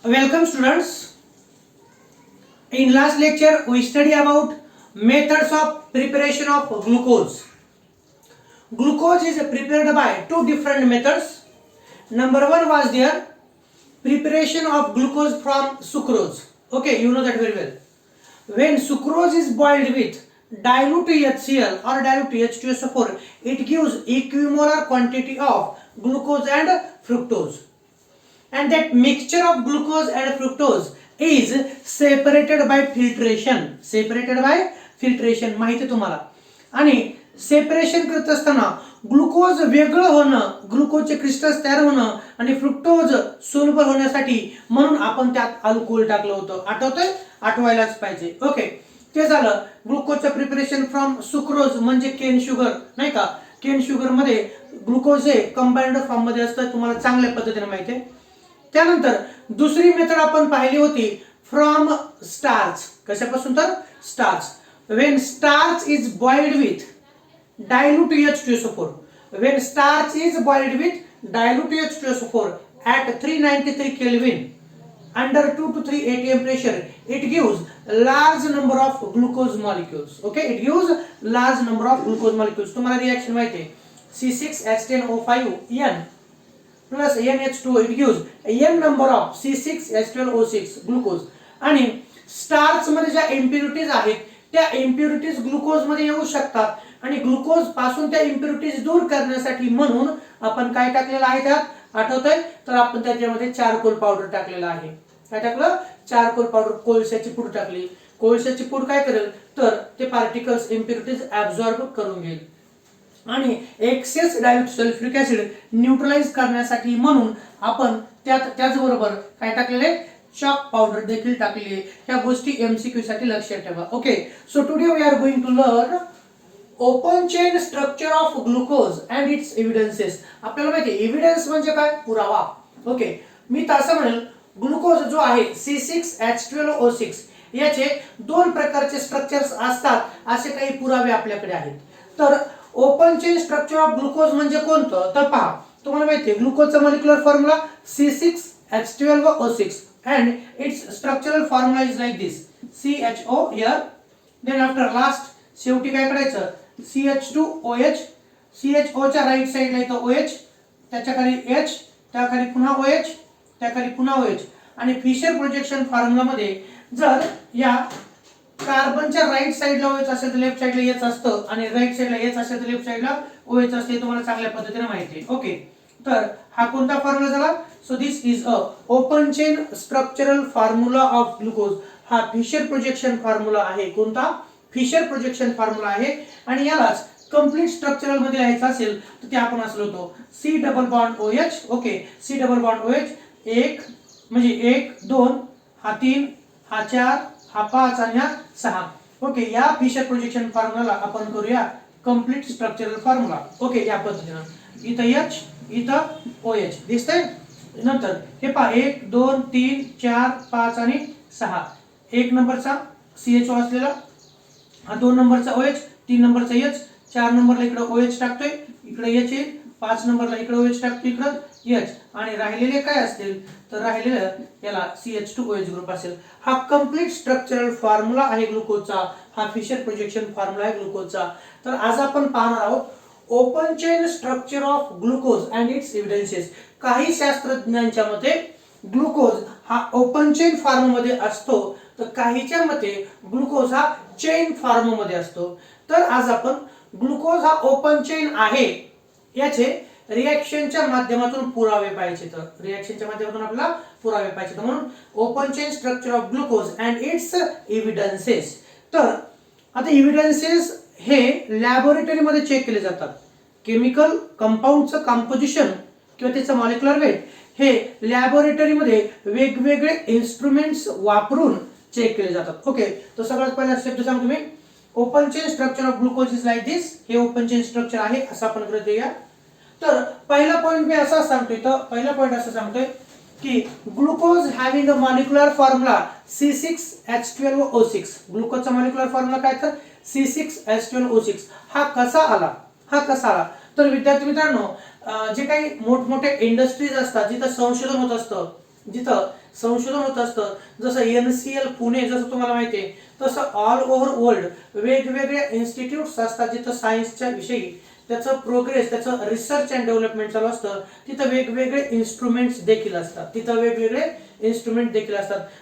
Welcome students. In last lecture we study about methods of preparation of glucose. Glucose is prepared by two different methods. Number one was there preparation of glucose from sucrose. Okay, you know that very well. When sucrose is boiled with dilute HCl or dilute H2SO4, it gives equimolar quantity of glucose and fructose. And that mixture of glucose and fructose is separated by filtration. माहिती तुम्हाला. आणि separation करत असताना glucose वेगळं होणं, ग्लुकोजचे crystals तयार होणं आणि फ्रुक्टोज सोल्युबल होण्यासाठी म्हणून आपण त्यात अल्कोहोल टाकलं होतं. आठवतंय? आठवायलाच पाहिजे. ओके, ते झालं ग्लुकोजचं प्रिपरेशन फ्रॉम सुक्रोज म्हणजे केन शुगर, नाही का? केन शुगर मध्ये ग्लुकोज हे कंबाइंड फॉर्म मध्ये असतं, तुम्हाला चांगल्या पद्धतीने माहिती आहे. त्यानंतर दुसरी मेथड आपण पाहिली होती फ्रॉम स्टार्च. कशापासून? तर starch. When starch is boiled with dilute H2SO4. When starch is boiled with dilute H2SO4 at 393 Kelvin under 2 to 3 atm pressure, it gives large number of glucose molecules. Okay, it gives large number of glucose molecules. तुम्हाला reaction माहिती आहे, C6H10O5 N plus NH2, it gives N number of C6H12O6 glucose. आणि starch मध्ये ज्या impurities आहेत त्या impurities glucose मध्ये येऊ शकतात आणि ग्लुकोज पासून त्या इम्प्युरिटीज दूर करण्यासाठी म्हणून आपण काय टाकलेलं आहे त्यात? आठवतंय? तर आपण त्याच्यामध्ये चारकोल पावडर टाकलेलं आहे. काय टाकलं? Charcoal powder. कोळशाची पूड टाकली. कोळशाची पूड काय करेल? तर ते पार्टिकल्स इम्प्युरिटीज ऍब्सॉर्ब करून घेईल आणि excess dilute sulphuric acid neutralise करण्यासाठी म्हणून आपण त्याचबरोबर काय टाकलेले? chalk पावडर देखील टाकली. ह्या गोष्टी एमसीक्यू साठी लक्षात ठेवा. Okay, so today we are going to learn open chain structure of glucose and its evidences. आपल्याला माहिती आहे एव्हिडन्स म्हणजे काय? पुरावा. ओके, मी तसं म्हणेल ग्लुकोज जो आहे C6H12O6 याचे दोन प्रकारचे स्ट्रक्चर्स असतात असे काही पुरावे आपल्याकडे आहेत. तर open chain structure of glucose म्हणजे कोणतं? तर पहा, तुम्हाला माहिती आहे ग्लुकोजचा molecular formula C6H12O6 and its structural formula is like this: CHO here, then after last शेवटी काय करायचं? CH2OH. CHO च्या राईट साइडला येतं OH, त्याच्या खाली H, त्याखाली पुन्हा OH, त्याखाली पुन्हा OH. आणि फिशर प्रोजेक्शन फॉर्म्युला मध्ये जर या कार्बनच्या राईट साइडला OH असेल तर लेफ्ट साइडला H असतं आणि राईट साइडला H असेल तर लेफ्ट साइडला OH असते. हे तुम्हाला चांगल्या पद्धतीने माहिती आहे. ओके, तर हा कोणता फॉर्म्युला झाला? So this is a open chain structural formula of glucose. हा फिशर प्रोजेक्शन फॉर्म्युला आहे. कोणता? फिशर प्रोजेक्शन फॉर्म्युला आहे. आणि यालाच कंप्लीट स्ट्रक्चरल मध्ये लिहायचं असेल तर ते आपण असं लिहितो C double bond OH. Okay, C double bond OH. एक म्हणजे 1 2, हा 3, हा 4, हा 5 आणि हा 6. ओके, या फिशर प्रोजेक्शन फॉर्म्युलाला आपण करूया कंप्लीट स्ट्रक्चरल फॉर्म्युला. ओके, या पद्धतीने इथं H इथं OH दिसतंय. नंतर हे पहा 1 2 3 4 5 आणि 6. 1 नंबरचा CHO असलेला, हा 2 नंबरचा OH, 3 नंबरचा H, 4 नंबरला इकडे OH टाकतोय, इकडे H येईल, 5 नंबरला इकडे OH टाकतोय, इकडे H, आणि राहिलेले काय असतील? तर राहिलेलं याला CH2OH ग्रुप असेल. हा कंप्लीट स्ट्रक्चरल फॉर्म्युला आहे ग्लुकोजचा. हा फिशर प्रोजेक्शन फॉर्म्युला आहे ग्लुकोजचा. तर आज आपण पाहणार आहोत open chain structure of glucose and its evidences. काही शास्त्रज्ञांच्या मते ग्लुकोज हा ओपन चेन फॉर्म मध्ये असतो, तर काहीच्या मते ग्लुकोज हा चेन फॉर्म मध्ये असतो. तर आज आपण ग्लुकोज हा ओपन चेन आहे याचे रिएक्शनच्या माध्यमातून पुरावे पाहिजे. तर रिएक्शनच्या माध्यमातून आपल्याला पुरावे पाहिजे, तर म्हणून open chain structure of glucose and its evidences. तर आता एव्हिडन्सेस हे लॅबोरेटरी मध्ये चेक केले जातात. केमिकल कंपाऊंडचं कंपोजिशन किंवा त्याचं मॉलिक्युलर वेट हे लॅबोरेटरी मध्ये वेगवेगळे इन्स्ट्रुमेंट्स वापरून चेक केले जातात. ओके, तर सगळ्यात पहिला शब्द सांगतो मी, open chain structure of glucose is like this. हे ओपन चेन स्ट्रक्चर आहे असं आपण गृहीत धरूया. तर पहिला पॉइंट मी असा सांगतोय, तर पहिला पॉइंट असं सांगतोय की glucose having a molecular formula C6H12O6. ग्लुकोजचा मॉलिक्युलर फॉर्म्युला काय? तर C6H12O6. हा कसा आला? तर विद्यार्थी मित्रांनो, जे काही मोठमोठे इंडस्ट्रीज असतात जिथं संशोधन होत असतं, जिथं संशोधन होत असतं. जसं NCL पुणे जसं तुम्हाला माहिती आहे, तसं ऑल ओव्हर वर्ल्ड वेगवेगळे इन्स्टिट्यूट्स असतात जिथं सायन्सच्या विषयी त्याचं प्रोग्रेस, त्याचं रिसर्च अँड डेव्हलपमेंट चालू असतं. तिथं वेगवेगळे इन्स्ट्रुमेंट्स देखील असतात.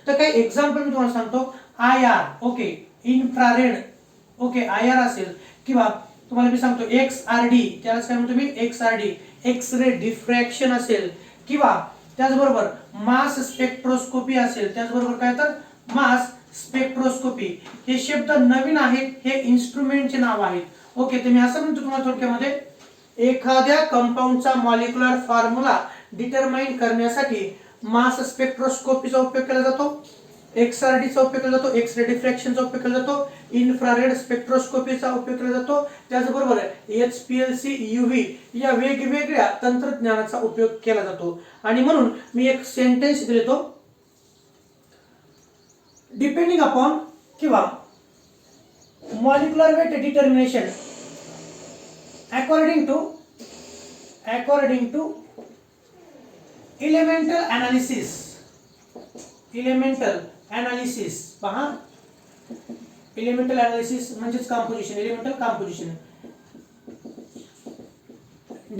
तर काही एक्झाम्पल मी तुम्हाला सांगतो. IR, okay, infrared, okay, IR असेल, किंवा तुम्हाला मी सांगतो XRD, त्यालाच काय म्हणतो मी, XRD, एक्स रे डिफ्रॅक्शन असेल, किंवा त्याचबरोबर मास स्पेक्ट्रोस्कोपी असेल, त्याचबरोबर काय तर मास स्पेक्ट्रोस्कोपी. हे शब्द नवीन आहेत, हे इन्स्ट्रुमेंटचे नाव आहेत. ओके, तर मी असं म्हणतो तुम्हाला थोडक्यामध्ये, एखाद्या कंपाऊंडचा मॉलिक्युलर फॉर्म्युला डिटरमाइन करण्यासाठी मास स्पेक्ट्रोस्कोपीचा उपयोग केला जातो, XRD चा उपयोग केला जातो, एक्स रे डिफ्रॅक्शनचा उपयोग केला जातो, इन्फ्रारेड स्पेक्ट्रोस्कोपीचा उपयोग केला जातो, त्याचबरोबर HPLC, UV या वेगवेगळ्या तंत्रज्ञानाचा उपयोग केला जातो. आणि म्हणून मी एक सेंटेन्स देतो, डिपेंडिंग अपॉन किंवा molecular weight determination according to elemental analysis पहा, elemental analysis म्हणजेच composition, elemental composition,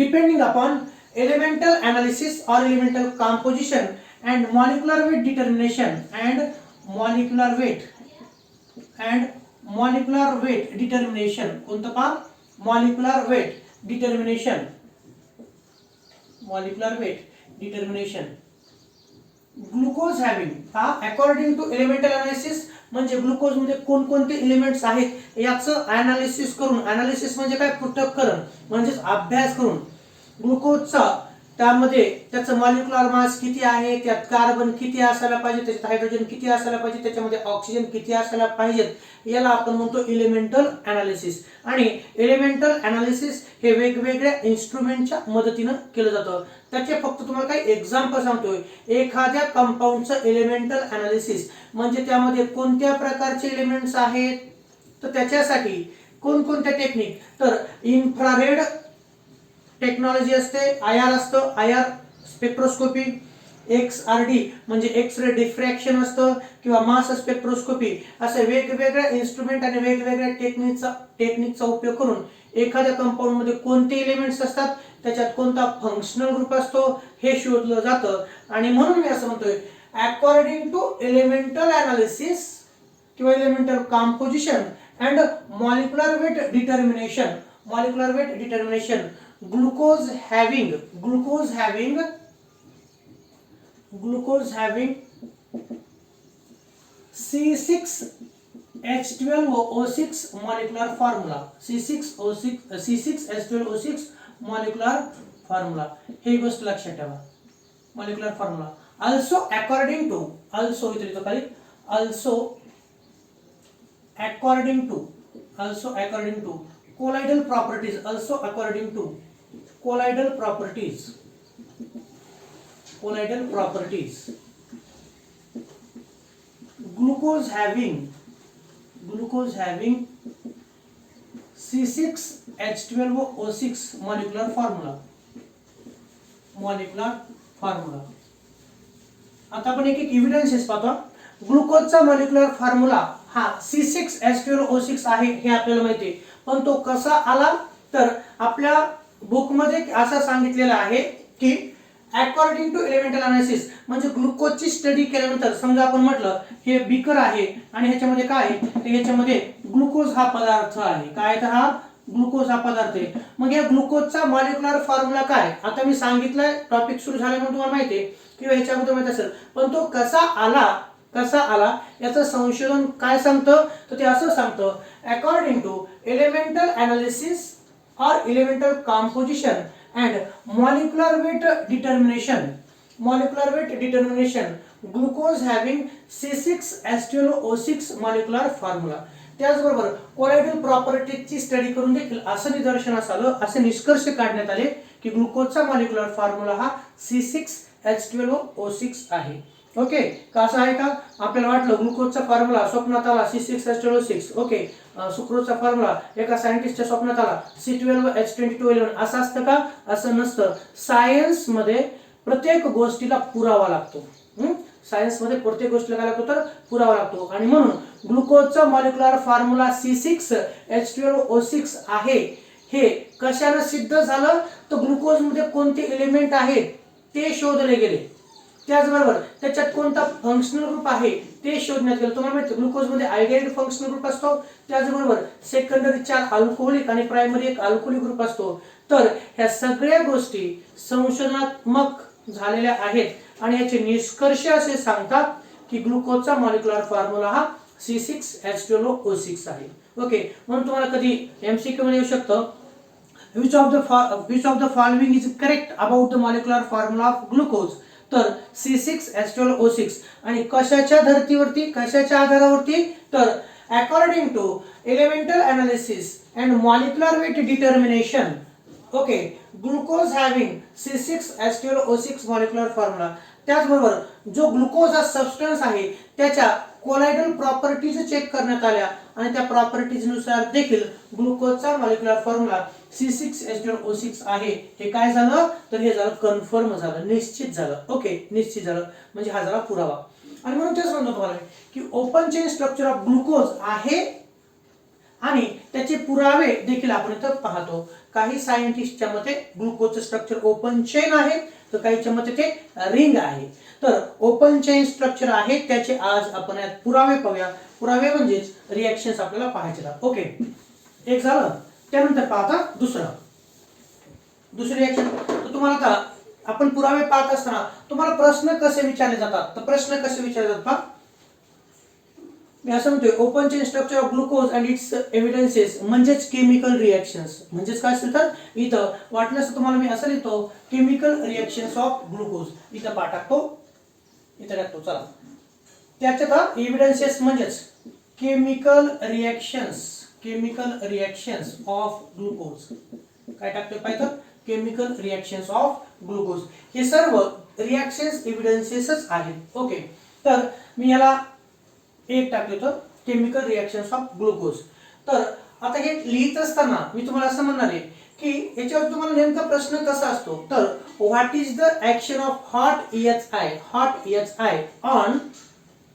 depending upon elemental analysis or elemental composition and molecular weight determination कोणतं पहा, molecular weight determination. Glucose having, हा according to elemental analysis म्हणजे glucose मध्ये कोणकोणते elements आहेत याचं अनालिसिस करून, अनालिसिस म्हणजे काय, पृथक्करण म्हणजेच अभ्यास करून, ग्लुकोजचा त्यामध्ये त्याचं मॉलिक्युलर मास किती आहे, त्यात कार्बन किती असायला पाहिजे, त्याच्यात हायड्रोजन किती असायला पाहिजे, त्याच्यामध्ये ऑक्सिजन किती असायला पाहिजेत, याला आपण म्हणतो एलिमेंटल अनालिसिस. आणि एलिमेंटल अनालिसिस हे वेगवेगळ्या इन्स्ट्रुमेंटच्या मदतीने केलं जातं. त्याचे फक्त तुम्हाला काही एक्झाम्पल सांगतोय. एखाद्या कंपाऊंडचं एलिमेंटल अनालिसिस म्हणजे त्यामध्ये कोणत्या प्रकारचे एलिमेंट्स आहेत, तर त्याच्यासाठी कोणकोणत्या टेक्निक, तर इन्फ्रारेड टेक्नॉलॉजी असते, IR असतं, IR स्पेक्ट्रोस्कोपी, XRD म्हणजे एक्स रे डिफ्रॅक्शन असतं, किंवा मास स्पेक्ट्रोस्कोपी, असे वेगवेगळ्या इन्स्ट्रुमेंट आणि वेगवेगळ्या टेक्निकचा उपयोग करून एखाद्या कंपाऊंड मध्ये कोणते एलिमेंट्स असतात, त्याच्यात कोणता फंक्शनल ग्रुप असतो हे शोधलं जातं. आणि म्हणून मी असं म्हणतोय, अकॉर्डिंग टू एलिमेंटल अनालिसिस किंवा elemental composition and molecular weight determination, glucose having C6H12O6 molecular formula, C6H12O6 molecular formula, हे गोष्ट लक्षात ठेवा. molecular formula also according to colloidal properties, glucose having C6H12O6 molecular formula. आता आपण एक एव्हिडन्सेस पाहतो. ग्लुकोजचा molecular formula हा C6H12O6 आहे हे आपल्याला माहिती आहे, पण तो कसा आला, तर आपल्या बुक मध्ये असं सांगितलेलं आहे की अकॉर्डिंग टू एलिमेंटल अनालिसिस म्हणजे ग्लुकोजची स्टडी केल्यानंतर, समजा आपण म्हटलं हे बीकर आहे आणि ह्याच्यामध्ये काय आहे, तर ह्याच्यामध्ये ग्लुकोज हा पदार्थ आहे. काय, तर हा ग्लुकोज हा पदार्थ आहे. मग या ग्लुकोजचा मॉलिक्युलर फॉर्म्युला काय, आता मी सांगितलंय, टॉपिक सुरू झाल्यामुळे तुम्हाला माहिती आहे किंवा ह्याच्याबद्दल माहिती असेल, पण तो कसा आला याचं संशोधन काय सांगतं, तर ते असं सांगतं, according to elemental analysis or elemental composition and molecular weight determination, glucose having C6H12O6 molecular formula. त्याचबरोबर कोलॉइडल प्रॉपर्टीजची स्टडी करून देखील असं निदर्शनास आलं, असे निष्कर्ष काढण्यात आले की ग्लुकोजचा मॉलिक्युलर फॉर्म्युला हा C6H12O6 आहे. ओके, कसं आहे का, आपल्याला वाटलं ग्लुकोजचा फॉर्म्युला स्वप्नात आला C6H12O6, ओके, सुक्रोजचा फॉर्म्युला एका सायंटिस्टच्या स्वप्नात आला C12H2211, असं असतं का, असं नसतं. सायन्स मध्ये प्रत्येक गोष्टीला पुरावा लागतो. सायन्समध्ये प्रत्येक गोष्टीला काय लागतो तर पुरावा लागतो. आणि म्हणून ग्लुकोजचा मॉलिक्युलर फॉर्म्युला C6H12O6 आहे. हे कशाने सिद्ध झालं तर ग्लुकोज मध्ये कोणते एलिमेंट आहेत ते शोधले गेले. त्याचबरोबर त्याच्यात कोणता फंक्शनल ग्रुप आहे ते शोधण्यात गेलं. तुम्हाला माहिती ग्लुकोज मध्ये आयडेंटिटी फंक्शनल ग्रुप असतो, त्याचबरोबर सेकंडरी 4 अल्कोहोलिक आणि प्रायमरी 1 अल्कोहोलिक ग्रुप असतो. तर ह्या सगळ्या गोष्टी संशोधनात्मक झालेल्या आहेत आणि याचे निष्कर्ष असे सांगतात की ग्लुकोजचा मॉलिक्युलर फॉर्म्युला हा C6H12O6 आहे. ओके, म्हणून तुम्हाला कधी एमसीक्यू मध्ये येऊ शकतं which of the following is correct about the molecular formula of glucose. तर C6H12O6 आणि कशाच्या धर्तीवरती कशाच्या आधारावरती तर according to elemental analysis and molecular weight determination. Okay, glucose having C6H12O6 molecular formula. त्याचबरोबर जो ग्लुकोज हा सबस्टन्स आहे त्याच्या कोलायडल प्रॉपर्टीज चेक करण्यात आल्या आणि त्या प्रॉपर्टीज नुसार देखील ग्लुकोजचा मॉलिक्युलर फॉर्म्युला C6H12O6 आहे. हे काय झालं तर हे झालं कन्फर्म झालं, निश्चित झालं. ओके, निश्चित झालं म्हणजे हा झाला पुरावा. आणि म्हणून तेच म्हणतो तुम्हाला की open chain structure of glucose आहे आणि त्याचे पुरावे देखील आपण इथं पाहतो. काही सायंटिस्टच्या मते ग्लुकोजचं स्ट्रक्चर ओपन चेन आहे तर काहीच्या मते ते रिंग आहे. तर ओपन चेन स्ट्रक्चर आहे त्याचे आज आपण यात पुरावे पाहूया. पुरावे म्हणजेच रिएक्शन्स आपल्याला पाहायचे. ओके, एक झालं. त्यानंतर पाहता दुसरी रिएक्शन. तर तुम्हाला आता आपण पुरावे पाहत असताना तुम्हाला प्रश्न कसे विचारले जातात तर प्रश्न कसे विचारले जातात मी असं म्हणतोय open chain structure of glucose and its evidences म्हणजेच केमिकल रिएक्शन्स. म्हणजेच काय असेल तर इथं वाटल्यास तुम्हाला मी असं लिहितो केमिकल रिएक्शन्स ऑफ ग्लुकोज. इथं टाकतो चला. त्याच्यात एव्हिडन्सेस म्हणजेच केमिकल रिएक्शन्स ऑफ ग्लुकोज. काय टाकतोय पाहिजे केमिकल रिएक्शन्स ऑफ ग्लुकोज. हे सर्व रिएक्शन्स एव्हिडन्सेसच आहेत. ओके, तर मी याला एक टाकले तर केमिकल रिएक्शन्स ऑफ ग्लुकोज. तर आता हे लिहित असताना मी तुम्हाला असं म्हणणार आहे की याच्यावर तुम्हाला नेमका प्रश्न कसा असतो तर what is the action of hot EHI on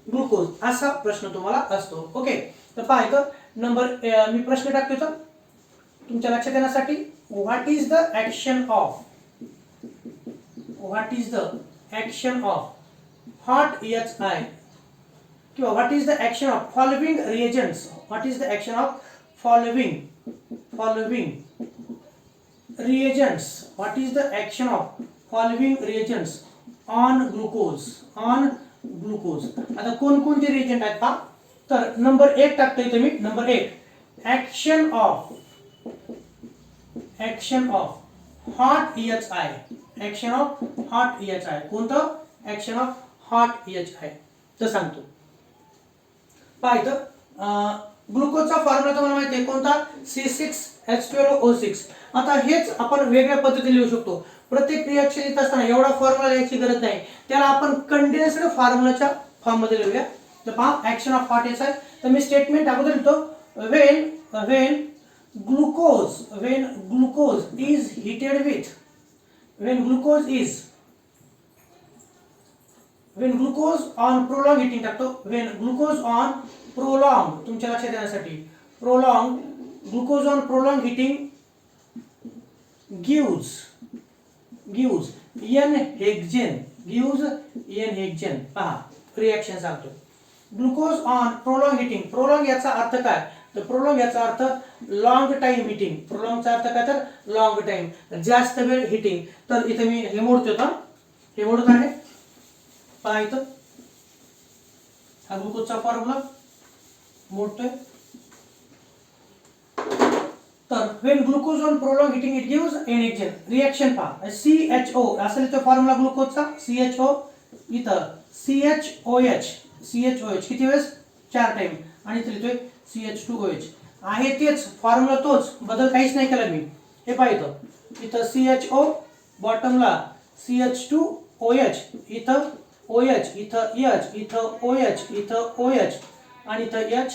glucose असा प्रश्न तुम्हाला असतो. ओके, तर पाहायचं नंबर मी प्रश्न टाकतो तर तुमच्या लक्षात येण्यासाठी what is the action of hot EHI किंवा what is the action of following reagents. What is the action of following reagents. What is the action of following reagents on glucose? आता कोणकोणते reagent आहेत पहा. तर number 1 टाकतोय तुम्ही. Number 1 action of hot EHI. कोणतं action of hot EHI तर सांगतो. पाहिजे ग्लुकोजचा फॉर्म्युला तुम्हाला माहिती आहे कोणता C6H12O6. आता हेच आपण वेगळ्या पद्धतीने लिहू शकतो. प्रत्येक रिएक्शन येत असताना एवढा फॉर्म्युला लिहायची गरज नाही. त्याला आपण कंडेन्स्ड फॉर्म्युलाच्या फॉर्म मध्ये लिहूया. तर पहा ऍक्शन ऑफ हॉट EHI. तर मी स्टेटमेंट अगोदर लिहितो when glucose is heated with when glucose on prolonged heating टाकतो. when glucose on prolonged तुमच्या लक्षात येण्यासाठी glucose on prolonged heating gives n-hexane. पहा रिएक्शन सांगतो. Glucose on prolong heating. Prolong याचा अर्थ काय तर प्रोलॉंग याचा अर्थ लॉंग टाइम हिटिंग. प्रोलॉंगचा अर्थ काय तर लॉंग टाइम, जास्त वेळ हिटिंग. तर इथे मी हे मोडतो तर हे मोडत आहे. पहा इथं हा ग्लुकोजचा फॉर्म्युला मोडतोय. तर when glucose on prolonged heating it gives n-hexane. Reaction पहा CHO असेल तो फॉर्म्युला ग्लुकोजचा CHO. इथं CHOH किती वेळेस 4 टाइम आणि इथे लिहितोय CH2OH आहे तेच फॉर्म्युला तोच, बदल काहीच नाही केला मी. हे पाहिजे इथं CHO बॉटमला CH2OH इथं OH इथं H इथं OH इथं OH आणि इथं H.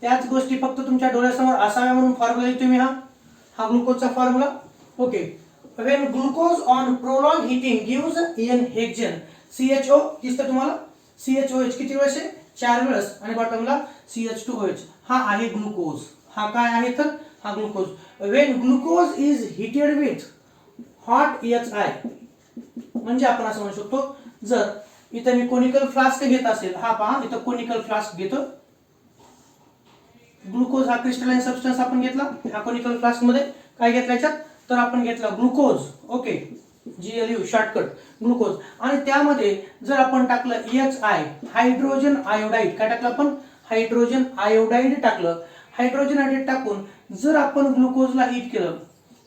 त्याच गोष्टी फक्त तुमच्या डोळ्यासमोर असाव्या म्हणून फॉर्म्युला लिहितो मी. हा ग्लुकोजचा formula. Okay, when glucose on prolonged heating gives n-hexane. CHO दिसतं तुम्हाला, CHOH किती वेळेस आहे, 4 वेळेस, आणि बॉटमला CH2OH. हा आहे ग्लुकोज. हा काय आहे तर हा glucose. When glucose is heated with hot HI, म्हणजे आपण असं म्हणू शकतो, जर इथं मी कोनिकल फ्लास्क घेत असेल, हा पहा इथं कोनिकल फ्लास्क घेतो, ग्लुकोज हा क्रिस्टलाइन सबस्टन्स आपण घेतला, हा कोनिकल फ्लास्क मध्ये काय घेतलं याच्यात, तर आपण घेतला glucose. Okay, GLU shortcut glucose, आणि त्यामध्ये जर आपण टाकलं HI, हायड्रोजन आयोडाईड, काय टाकलं आपण, हायड्रोजन आयोडाईड टाकलं. हायड्रोजन आयोडाईड टाकून जर आपण ग्लुकोजला हीट केलं,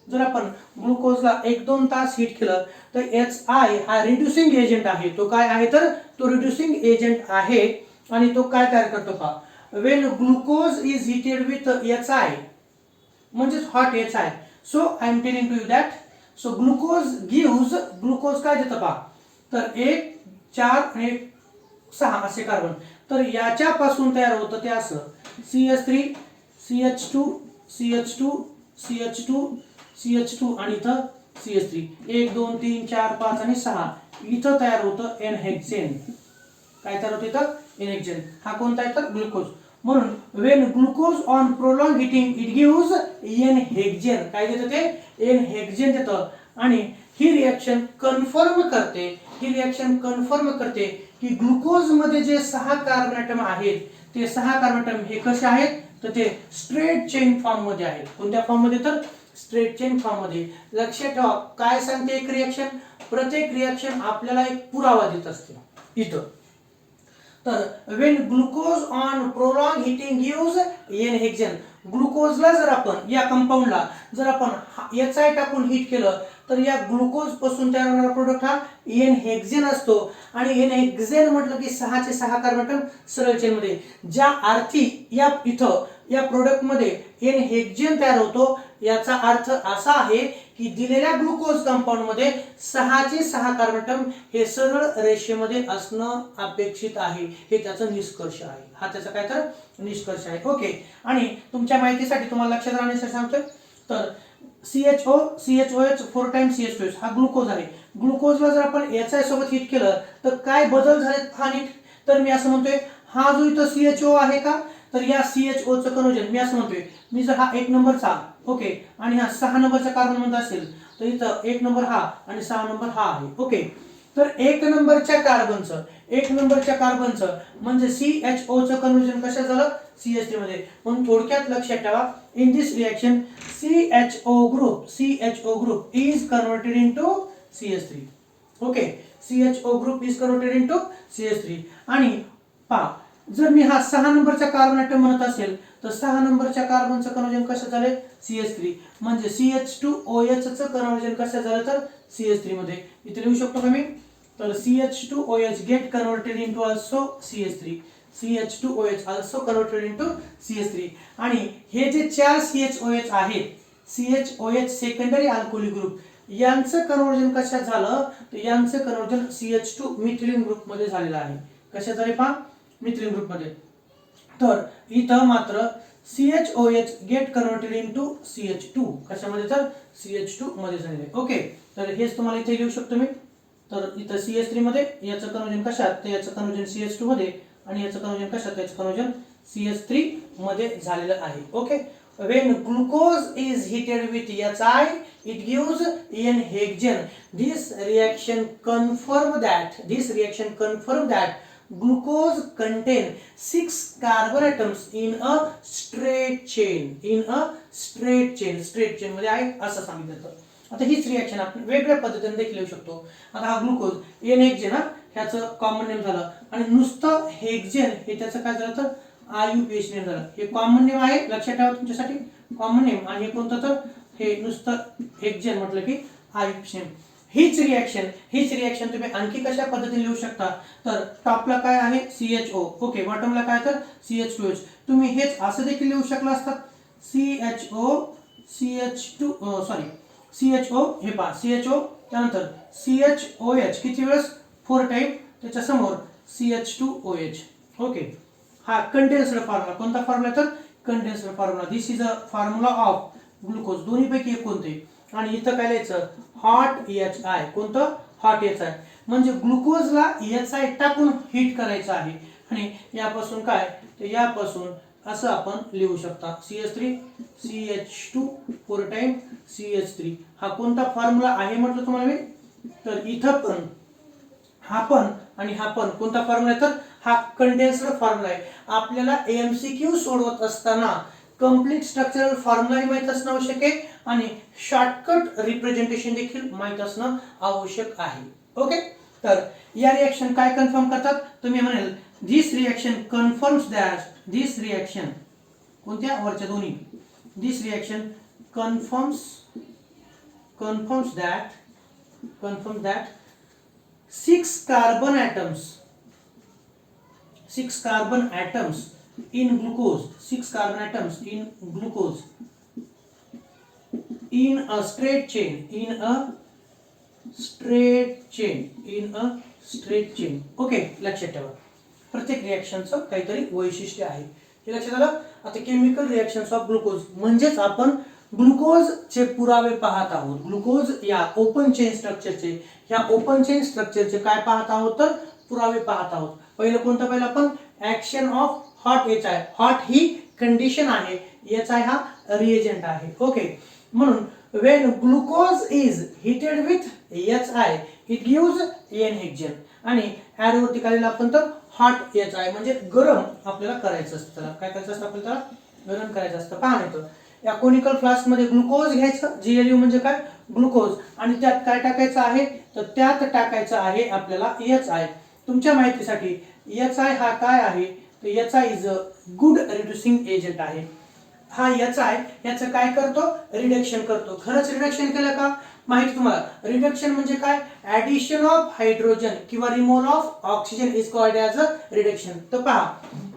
जर आपण ग्लुकोजला 1-2 तास हीट केलं, तर HI हा रिड्युसिंग एजंट आहे. तो काय आहे तर तो रिड्युसिंग एजंट आहे, आणि तो काय तयार करतो पहा, when glucose is heated with HI, म्हणजेच hot HI. So I am telling to you that so glucose gives, glucose काय देतं पहा, तर 1, 4 आणि 1, 6 असे कार्बन. तर याच्यापासून तयार होतं ते असं CH3, CH2, CH2, CH2, CH2 आणि इथं CH3, 1, 2, 3, 4, 5 आणि 6. इथं तयार होतं एनहेक्सेन. काय तयार होतं इथं, एनहेक्सेन. हा कोणता आहे तर ग्लुकोज. म्हणून when glucose on prolonged heating it gives एनहेक्सेन. काय देतं ते, एनहेक्सेन देतं. आणि ही रिएक्शन कन्फर्म करते, ही रिएक्शन कन्फर्म करते की ग्लुकोज मध्ये जे 6 कार्बन ॲटम आहेत, ते 6 कार्बन ॲटम हे कसे आहेत, तर ते स्ट्रेट चेन फॉर्म मध्ये आहेत. कोणत्या फॉर्म मध्ये तर स्ट्रेट चेन फॉर्म मध्ये. लक्षात ठेवा, काय सांगते एक रिएक्शन, प्रत्येक रिएक्शन आपल्याला एक पुरावा देत असते इथं. तर when glucose on prolonged heating gives एनहेक्सेन, ग्लुकोजला जर आपण, या कंपाऊंडला जर आपण HI टाकून हीट केलं, तर या ग्लुकोज पासून तयार होणारा प्रोडक्ट हा एनहेक्सेन असतो. आणि एनहेक्सेन म्हटलं की 6 चे 6 कार्बन ॲटम सरळ चेन मध्ये. ज्या अर्थी या इथं या प्रोडक्ट मध्ये एनहेक्सेन तयार होतो, याचा अर्थ असा आहे की दिलेल्या ग्लुकोज कंपाऊंड मध्ये 6 चे 6 कार्बन ॲटम हे सरळ रेषेमध्ये असणं अपेक्षित आहे. हे त्याचं निष्कर्ष आहे. हा त्याचा काय तर निष्कर्ष आहे. ओके, आणि तुमच्या माहितीसाठी तुम्हाला लक्षात राहण्यासाठी सांगतोय, तर CHO, CHOH 4 टाइम्स CH2OH हा ग्लुकोज आहे. ग्लुकोजला जर आपण HI सोबत हीट केलं, तर काय बदल झाले हा नीट, तर मी असं म्हणतोय, हा जो इथं CHO आहे का, तर या CHO चं कन्वर्जन मी असं म्हणतोय, मी जर हा 1 नंबरचा, ओके, आणि हा 6 नंबरचा कार्बन मध्ये असेल, तर इथं 1 नंबर हा आणि 6 नंबर हा आहे. ओके, तर 1 नंबरच्या कार्बनचं, 1 नंबरच्या कार्बनचं म्हणजे CHO चं कन्वर्जन कशात झालं, CH3 मध्ये. म्हणून थोडक्यात लक्षात ठेवा, in this reaction CHO group is converted into CH3. Okay, CHO group is converted into CH3. आणि पहा, जर मी हा 6 नंबरचा कार्बन ॲटम म्हणत असेल, तर 6 नंबरच्या कार्बनचं कन्वर्जन कसं झालं, CH3. म्हणजे CH2OH चं कन्वर्जन कसं झालं तर CH3 मध्ये. इथे लिहू शकतो का मी, तर CH2OH get converted into also CH3. CH2OH also converted into CH3. आणि हे जे 4 CHOH आहेत, CHOH सेकंडरी अल्कोहोलिक ग्रुप, यांचं कन्वर्जन कशात झालं, तर यांचं कन्वर्जन CH2 मिथिलीन ग्रुप मध्ये झालेलं आहे. कशात झाले पहा, मिथिलीन ग्रुप मध्ये. तर इथं मात्र CHOH get converted into CH2. कशामध्ये तर CH2 मध्ये झालेले. ओके, तर हेच तुम्हाला इथे लिहू शकतो मी. तर इथं CH3 मध्ये याचं कन्वर्जन कशात, तर याचं कन्वर्जन CH2 मध्ये, आणि याचं कन्वर्जन कशात, याचं कन्वर्जन CH3 मध्ये झालेलं आहे. Okay, when glucose is heated with HI it gives एनहेक्सेन. this reaction confirm that glucose contain 6 carbon atoms in a straight chain. straight chain मध्ये आहे असं सांगितलं. आता हीच रिएक्शन आपण वेगळ्या पद्धतीने देखील लिहू शकतो. आता हा ग्लुकोज एनहेक्सेन, ह्याचं कॉमन नेम झालं, आणि नुसतं हेक्सेन हे त्याचं काय झालं तर IUPAC नेम झालं. हे कॉमन नेम आहे, लक्षात ठेवा तुमच्यासाठी, कॉमन नेम. आणि हे कोणतं तर हे नुसतं हेक्सेन म्हटलं की IUPAC नेम. हीच रिएक्शन तुम्ही आणखी कशा पद्धतीने लिहू शकता, तर टॉपला काय आहे CHO, ओके, बॉटमला काय तर CH2OH. तुम्ही हेच असं देखील लिहू शकला असतात, CHO हे पहा, CHO त्यानंतर CHOH किती वेळेस, 4 टाइम, त्याच्या समोर CH2OH. ओके, हा कंडेन्स्ड फॉर्म्युला. कोणता फॉर्म्युला तर condensed formula. This is a formula of glucose. दोन्ही पैकी एक कोणते, आणि इथं काय लिहायचं, हॉट HI. कोणतं, हॉट HI. म्हणजे ग्लुकोजला HI टाकून हीट करायचं आहे आणि यापासून काय तर यापासून असं आपण लिहू शकता CH3 CH2 4 टाइम CH3 हा कोणता फॉर्म्युला आहे म्हटलं तुम्हाला मी तर इथं पण हा पण आणि हा पण कोणता फॉर्म्युला आहे तर हा कंडेन्स्ड फॉर्म्युला आहे आपल्याला MCQ सोडवत असताना कंप्लीट स्ट्रक्चरल फॉर्म्युला माहित असणं आवश्यक आहे आणि शॉर्टकट रिप्रेझेंटेशन देखील माहित असणं आवश्यक आहे ओके तर या रिएक्शन काय कन्फर्म करतात तुम्ही म्हणाल this reaction confirms that this reaction कोणत्या वरच्या दोन्ही this reaction confirms that 6 carbon atoms in glucose in a straight chain okay लक्षात ठेवा प्रत्येक रिएक्शनचं काहीतरी वैशिष्ट्य आहे हे लक्षात आलं आता केमिकल रिएक्शन्स ऑफ ग्लुकोज म्हणजेच आपण ग्लुकोजचे पुरावे पाहत आहोत ग्लुकोज या ओपन चेन स्ट्रक्चरचे काय पाहत आहोत तर पुरावे पाहत आहोत पहिलं कोणतं पहिलं आपण action of hot HI hot he condition आहे HI हा रिएजंट आहे ओके म्हणून when glucose is heated with HI it gives N hexane आणि ॲरोवरती काढलेला आपण तर हॉट HI म्हणजे गरम आपल्याला करायचं असतं त्याला काय करायचं असतं आपल्याला गरम करायचं असतं पहा इथं या कोनिकल फ्लास्क मध्ये ग्लुकोज घ्यायचं GLU म्हणजे काय ग्लुकोज आणि त्यात काय टाकायचं आहे तर त्यात टाकायचं आहे आपल्याला HI तुमच्या माहितीसाठी HI हा काय आहे तर HI is a good reducing agent आहे हा HI याचं काय करतो रिडक्शन करतो खरंच रिडक्शन केलं का माहिती तुम्हाला रिडक्शन म्हणजे काय ऍडिशन ऑफ हायड्रोजन किंवा removal of oxygen is called as a reduction तर पहा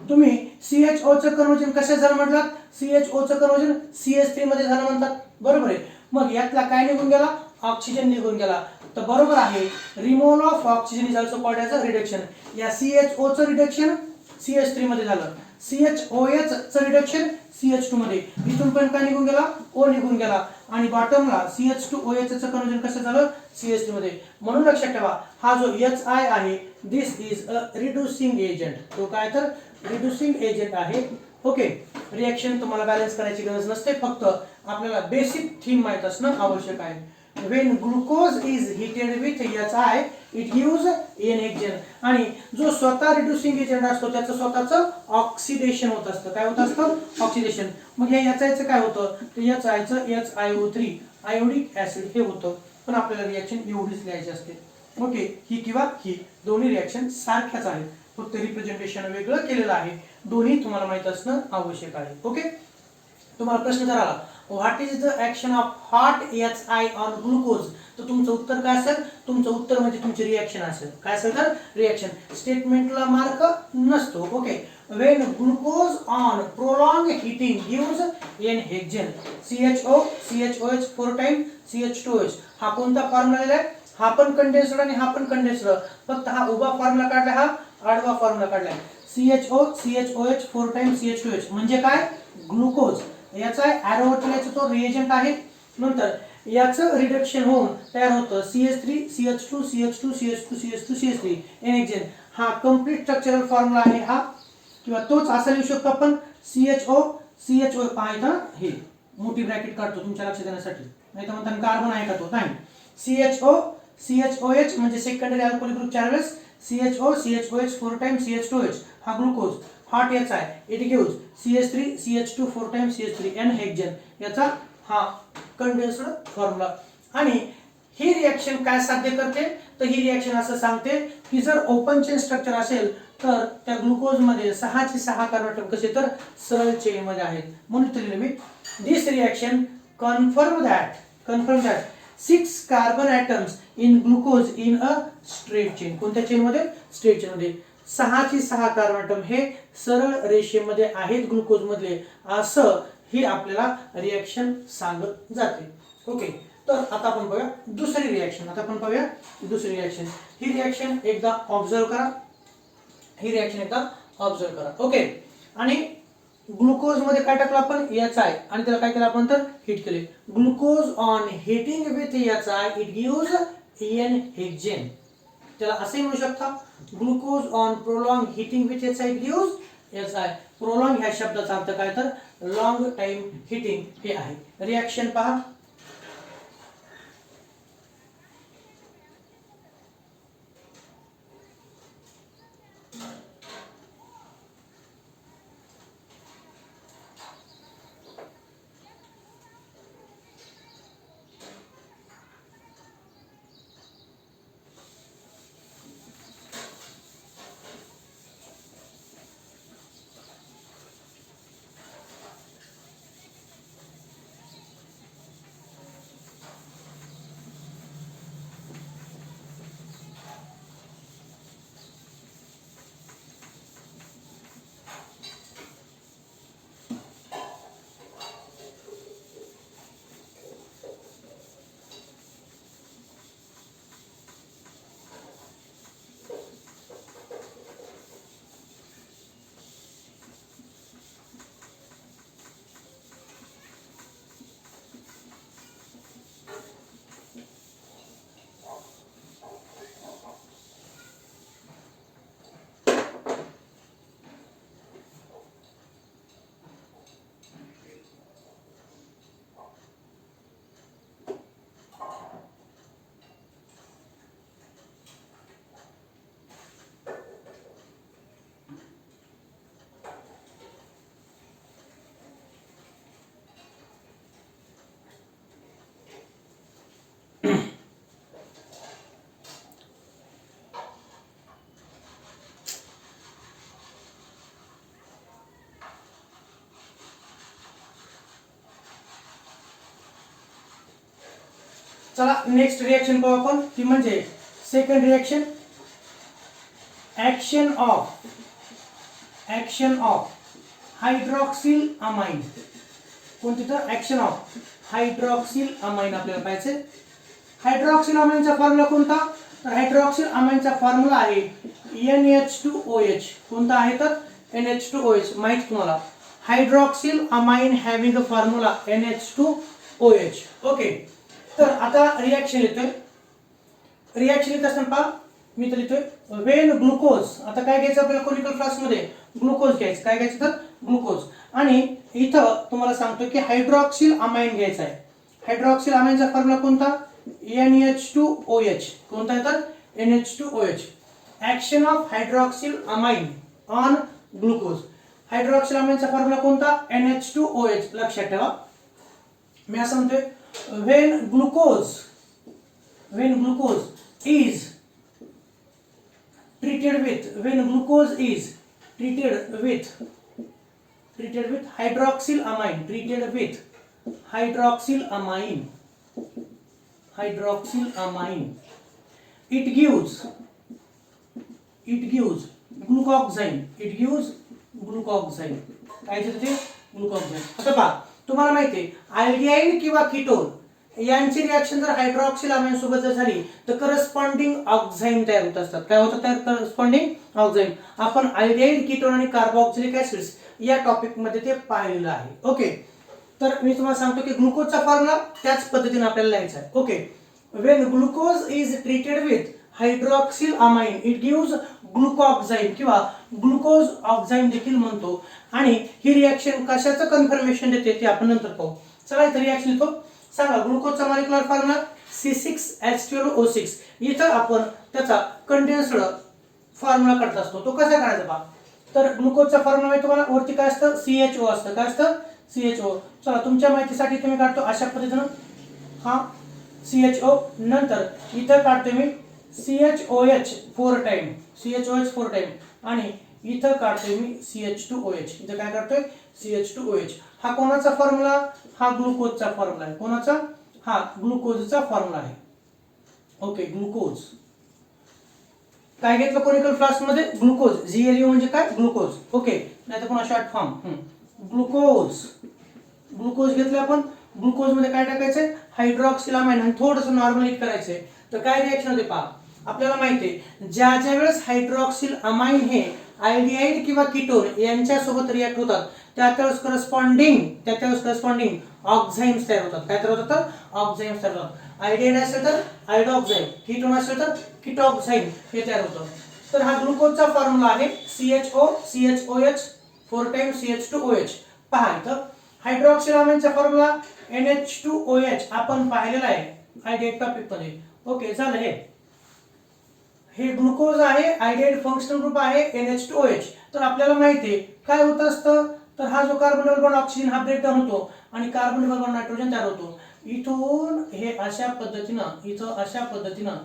तुम्ही CHO चं कन्वर्जन कसे झालं म्हटलात CHO चं कन्वर्जन CH3 मध्ये झालं म्हणतात बरोबर आहे मग यातला काय निघून गेला ऑक्सिजन निघून गेला तर बरोबर आहे removal of oxygen is also called as a reduction या CHO चं रिडक्शन CH3 मध्ये झालं CHOH चं रिडक्शन CH2 मध्ये इथून पण काय निघून गेला O निघून गेला आणि बॉटमला CH2OH चं कन्वर्जन कसं झालं CH3 मध्ये म्हणून लक्षात ठेवा हा जो HI आहे दिस इज अ रिड्युसिंग एजंट तो काय तर रिड्युसिंग एजंट आहे ओके रिएक्शन तुम्हाला बॅलन्स करायची गरज नसते फक्त आपल्याला बेसिक थीम माहित असणं आवश्यक आहे when glucose is heated with HI it gives N hexane आणि जो स्वतः रिड्युसिंग एजंट असतो त्याचं स्वतःचं ऑक्सिडेशन होत असतं काय होत असतं ऑक्सिडेशन मग या HI चं काय होतं तर HI चं HiO3 आयोडिक ऍसिड हे होतं पण आपल्याला रिएक्शन एवढीच लिहायची असते ओके ही किंवा ही दोन्ही रिएक्शन सारख्याच आहेत फक्त रिप्रेझेंटेशन वेगळं केलेलं आहे दोन्ही तुम्हाला माहित असणं आवश्यक आहे ओके तुम्हाला प्रश्न जर आला what is the action of hot HI on glucose तर तुमचं उत्तर काय असेल तुमचं उत्तर म्हणजे तुमची रिएक्शन असेल काय असेल तर रिएक्शन स्टेटमेंटला मार्क नसतो okay when glucose on prolonged heating gives N hexane CHOH 4 times CH2OH हा कोणता फॉर्म्युला दिलाय हा पण कंडेन्सड आणि हा पण कंडेन्सड फक्त हा उभा फॉर्म्युला काढला हा आडवा फॉर्म्युला काढलाय CHOH 4 times CH2OH म्हणजे काय ग्लुकोज याचा ॲरोवरती लिहायचा तो रिएजंट आहे नंतर याचं रिडक्शन होऊन तयार होतं CH3 CH2 CH2 CH2 CH2 CH3 N hexane हा कंप्लीट स्ट्रक्चरल फॉर्म्युला आहे हा किंवा तोच असा लिहू शकतो आपण CHO पाहायचा हे मोठी ब्रॅकेट काढतो तुमच्या लक्षात येण्यासाठी नाही तर म्हणतात कार्बन आहे का तो नाही CHOH म्हणजे सेकंडरी अल्कोहोलिक ग्रुप 4 वेळेस CHOH 4 times CH2OH हा glucose hot HI it gives CH3 CH2 4 times CH3 N hexane याचा हा कंडेन्स्ड फॉर्म्युला आणि ही रिएक्शन काय साध्य करते तर ही रिएक्शन असं सांगते की जर ओपन चेन स्ट्रक्चर असेल तर त्या ग्लुकोज मध्ये 6 चे 6 कार्बन ॲटम कसे तर सरळ चेन मध्ये आहेत म्हणून तरी मी this reaction confirm that 6 carbon atoms in glucose in a straight chain कोणत्या चेन मध्ये स्ट्रेट चेन मध्ये 6 चे 6 कार्बन ॲटम हे सरळ रेषेमध्ये आहेत ग्लुकोज मधले असं ही आपल्याला रिएक्शन सांगत जाते ओके तर आता आपण बघूया दुसरी रिएक्शन ही रिएक्शन एकदा ऑब्झर्व करा ओके आणि ग्लुकोज मध्ये काय टाकलं आपण HI आणि त्याला काय केलं आपण तर हीट केले glucose on heating with HI it gives N hexane त्याला असे म्हणू शकता glucose on prolong heating with HI gives HI. Prolong ह्या शब्दाचा अर्थ काय तर लॉंग टाइम हिटिंग हे आहे. रिॲक्शन पहा. चला नेक्स्ट रिएक्शन पाहू आपण. ती म्हणजे second reaction action of hydroxyl amine. कोणती तर ऍक्शन ऑफ हायड्रॉक्सिल अमाइन आपल्याला पाहायचे. हायड्रॉक्सिल अमाइनचा फॉर्म्युला कोणता तर हायड्रॉक्सिल अमाइनचा फॉर्म्युला आहे NH2OH. कोणता आहे तर NH2OH. माहित तुम्हाला hydroxyl amine having a formula NH2OH. Okay. तर आता रिॲक्शन येतोय. रिॲक्शन येत असताना पहा मी तर लिहितोय वेन ग्लुकोज. आता काय घ्यायचं आपल्याला कोनिकल फ्लास्क मध्ये ग्लुकोज घ्यायचं. काय घ्यायचं तर ग्लुकोज. आणि इथं तुम्हाला सांगतो की हायड्रॉक्सिल अमाइन घ्यायचा आहे. हायड्रॉक्सिल अमाइनचा फॉर्म्युला कोणता NH2OH. कोणता आहे तर NH2OH. Action of hydroxyl amine on glucose. Hydroxyl अमाइनचा फॉर्म्युला कोणता NH2OH. लक्षात ठेवा. मी असं म्हणतोय when glucose is treated with hydroxyl amine it gives glucoxime. काय ते ग्लुकोक्साईन. आता पहा तुम्हाला माहिती आहे अल्डिहाइड किंवा कीटोन यांची रिएक्शन जर हायड्रॉक्सिल अमाइन सोबत जर झाली तर करस्पॉन्डिंग ऑक्साईम तयार होत असतात. काय होतं तयार करस्पॉन्डिंग ऑक्साईम. आपण अल्डिहाइड कीटोन आणि कार्बोक्सिलिक ऍसिड्स या टॉपिक मध्ये ते पाहिलेलं आहे. ओके. तर मी तुम्हाला सांगतो की ग्लुकोजचा फॉर्म्युला त्याच पद्धतीने आपल्याला लिहायचा आहे. Okay. When glucose is treated with hydroxyl amine it gives glucoxime किंवा ग्लुकोज ऑक्साईम देखील म्हणतो. आणि ही रिएक्शन कशाचं कन्फर्मेशन देते ते आपण नंतर पाहू. चला इथे रिएक्शन लिहितो. सांगा ग्लुकोजचा मॉलिक्युलर फॉर्म्युला C6H12O6. इथं आपण त्याचा कंडेन्स्ड फॉर्म्युला काढत असतो. तो कसा काढायचा पहा. तर ग्लुकोजचा फॉर्म्युला माहिती तुम्हाला वरती काय असतं CHO असतं. काय असतं CHO. चला तुमच्या माहितीसाठी तुम्ही काढतो अशा पद्धतीनं हा CHO. नंतर इथं काढतो मी CHOH 4 टाइम आणि इथं काढतोय मी CH2OH. इथं काय काढतोय CH2OH. हा कोणाचा फॉर्म्युला हा ग्लुकोजचा फॉर्म्युला आहे. कोणाचा हा ग्लुकोजचा फॉर्म्युला आहे. ओके. ग्लुकोज काय घेतलं कोनिकल फ्लास्क मध्ये ग्लुकोज. GLU म्हणजे काय ग्लुकोज. ओके. नाहीतर पुन्हा शॉर्ट फॉर्म ग्लुकोज घेतलं आपण. ग्लुकोज मध्ये काय टाकायचंय हायड्रॉक्सिल अमाइन आणि थोडंसं नॉर्मल हिट करायचंय. तर काय रिएक्शन होते पहा. आपल्याला माहिती आहे ज्या वेळेस हायड्रॉक्सिल अमाइन हे अल्डिहाइड किंवा कीटोन यांच्या सोबत रिएक्ट होतात त्यावेळेस करस्पॉन्डिंग ऑक्साईम्स तयार होतात. काय तयार होतात ऑक्साईम्स तयार होतात. आयडिहाइड असेल तर आयडॉक्साईड, कीटोन असेल तर कीटॉक्साईड हे तयार होतं. तर हा ग्लुकोजचा फॉर्म्युला आहे CHO CHOH 4 टाइम्स CH2OH. पहा इथं हायड्रॉक्सिलामाइनचा फॉर्म्युला NH2OH आपण पाहिलेला आहे आयडिहाइड टॉपिक मध्ये. ओके झालं. हे ग्लुकोज आहे, आयडिहाइड फंक्शनल ग्रुप आहे NH2OH. तर आपल्याला माहिती आहे काय होत असतं, तर हा जो कार्बन डबल बॉन्ड ऑक्सिजन हा ब्रेकडाऊन होतो आणि कार्बन डबल बॉन्ड नायट्रोजन तयार होतो. इथून हे अशा पद्धतीनं इथं अशा पद्धतीनं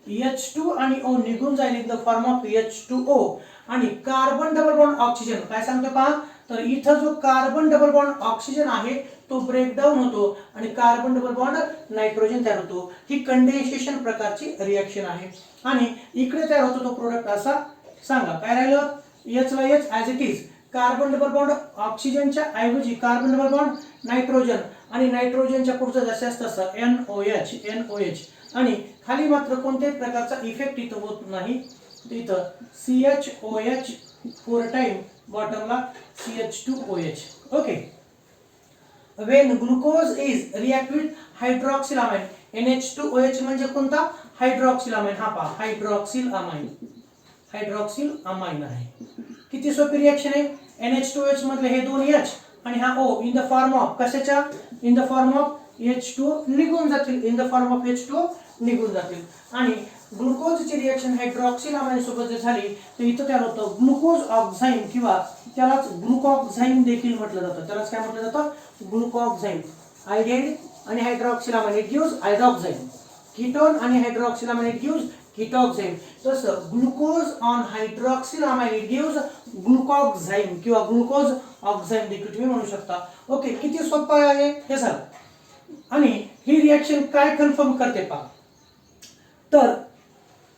H2 आणि O निघून जाईल in the form of H2O आणि कार्बन डबल बॉन्ड ऑक्सिजन काय सांगतो पहा, तर इथं जो कार्बन डबल बॉन्ड ऑक्सिजन आहे तो ब्रेकडाऊन होतो आणि कार्बन डबल बॉन्ड नायट्रोजन तयार होतो. ही कंडेन्सेशन प्रकारची रिएक्शन आहे आणि इकडे तयार होतो तो प्रोडक्ट असा. सांगा काय राहिलं, H ला H as it is, carbon double bond ऑक्सिजनच्या ऐवजी कार्बन डबल बॉन्ड नायट्रोजन आणि नायट्रोजनच्या पुढचं जसं तसं NOH आणि खाली मात्र कोणत्याही प्रकारचा इफेक्ट इथं होत नाही. इथं CHOH 4 टाइम बॉटमला CH2OH. Okay. when glucose is react with hydroxylamine, NH2OH म्हणजे कोणता, हायड्रॉक्सिलामाइन. हा पहा हायड्रॉक्सिलामाइन आहे. किती सोपी रिएक्शन आहे. NH2OH मधले हे दोन H आणि हा O in the form of कशाच्या, in the form of H2O निघून जातील, in the form of H2O निघून जातील. आणि ग्लुकोजची रिएक्शन हायड्रॉक्सिलामाइन सोबत जर झाली तर इथं तयार होतं ग्लुकोज ऑक्झाईम किंवा त्यालाच ग्लुकॉक्झाईम देखील म्हटलं जातं. त्यालाच काय म्हटलं जातं, ग्लुकॉक्झाईम. आयडिहाइड आणि हायड्रॉक्सिलामाइन इट गिव्स आयडॉक्झाईम, कीटोन आणि हायड्रॉक्सिलामाइन इट गिव्स कीटॉक्झाईम. तसं ग्लुकोज ऑन हायड्रॉक्सिलामाइन इट गिव्स ग्लुकॉक्झाईम किंवा ग्लुकोज ऑक्झाईम देखील तुम्ही म्हणू शकता. ओके, किती सोपं आहे हे झालं. आणि ही रिएक्शन काय कन्फर्म करते पहा, तर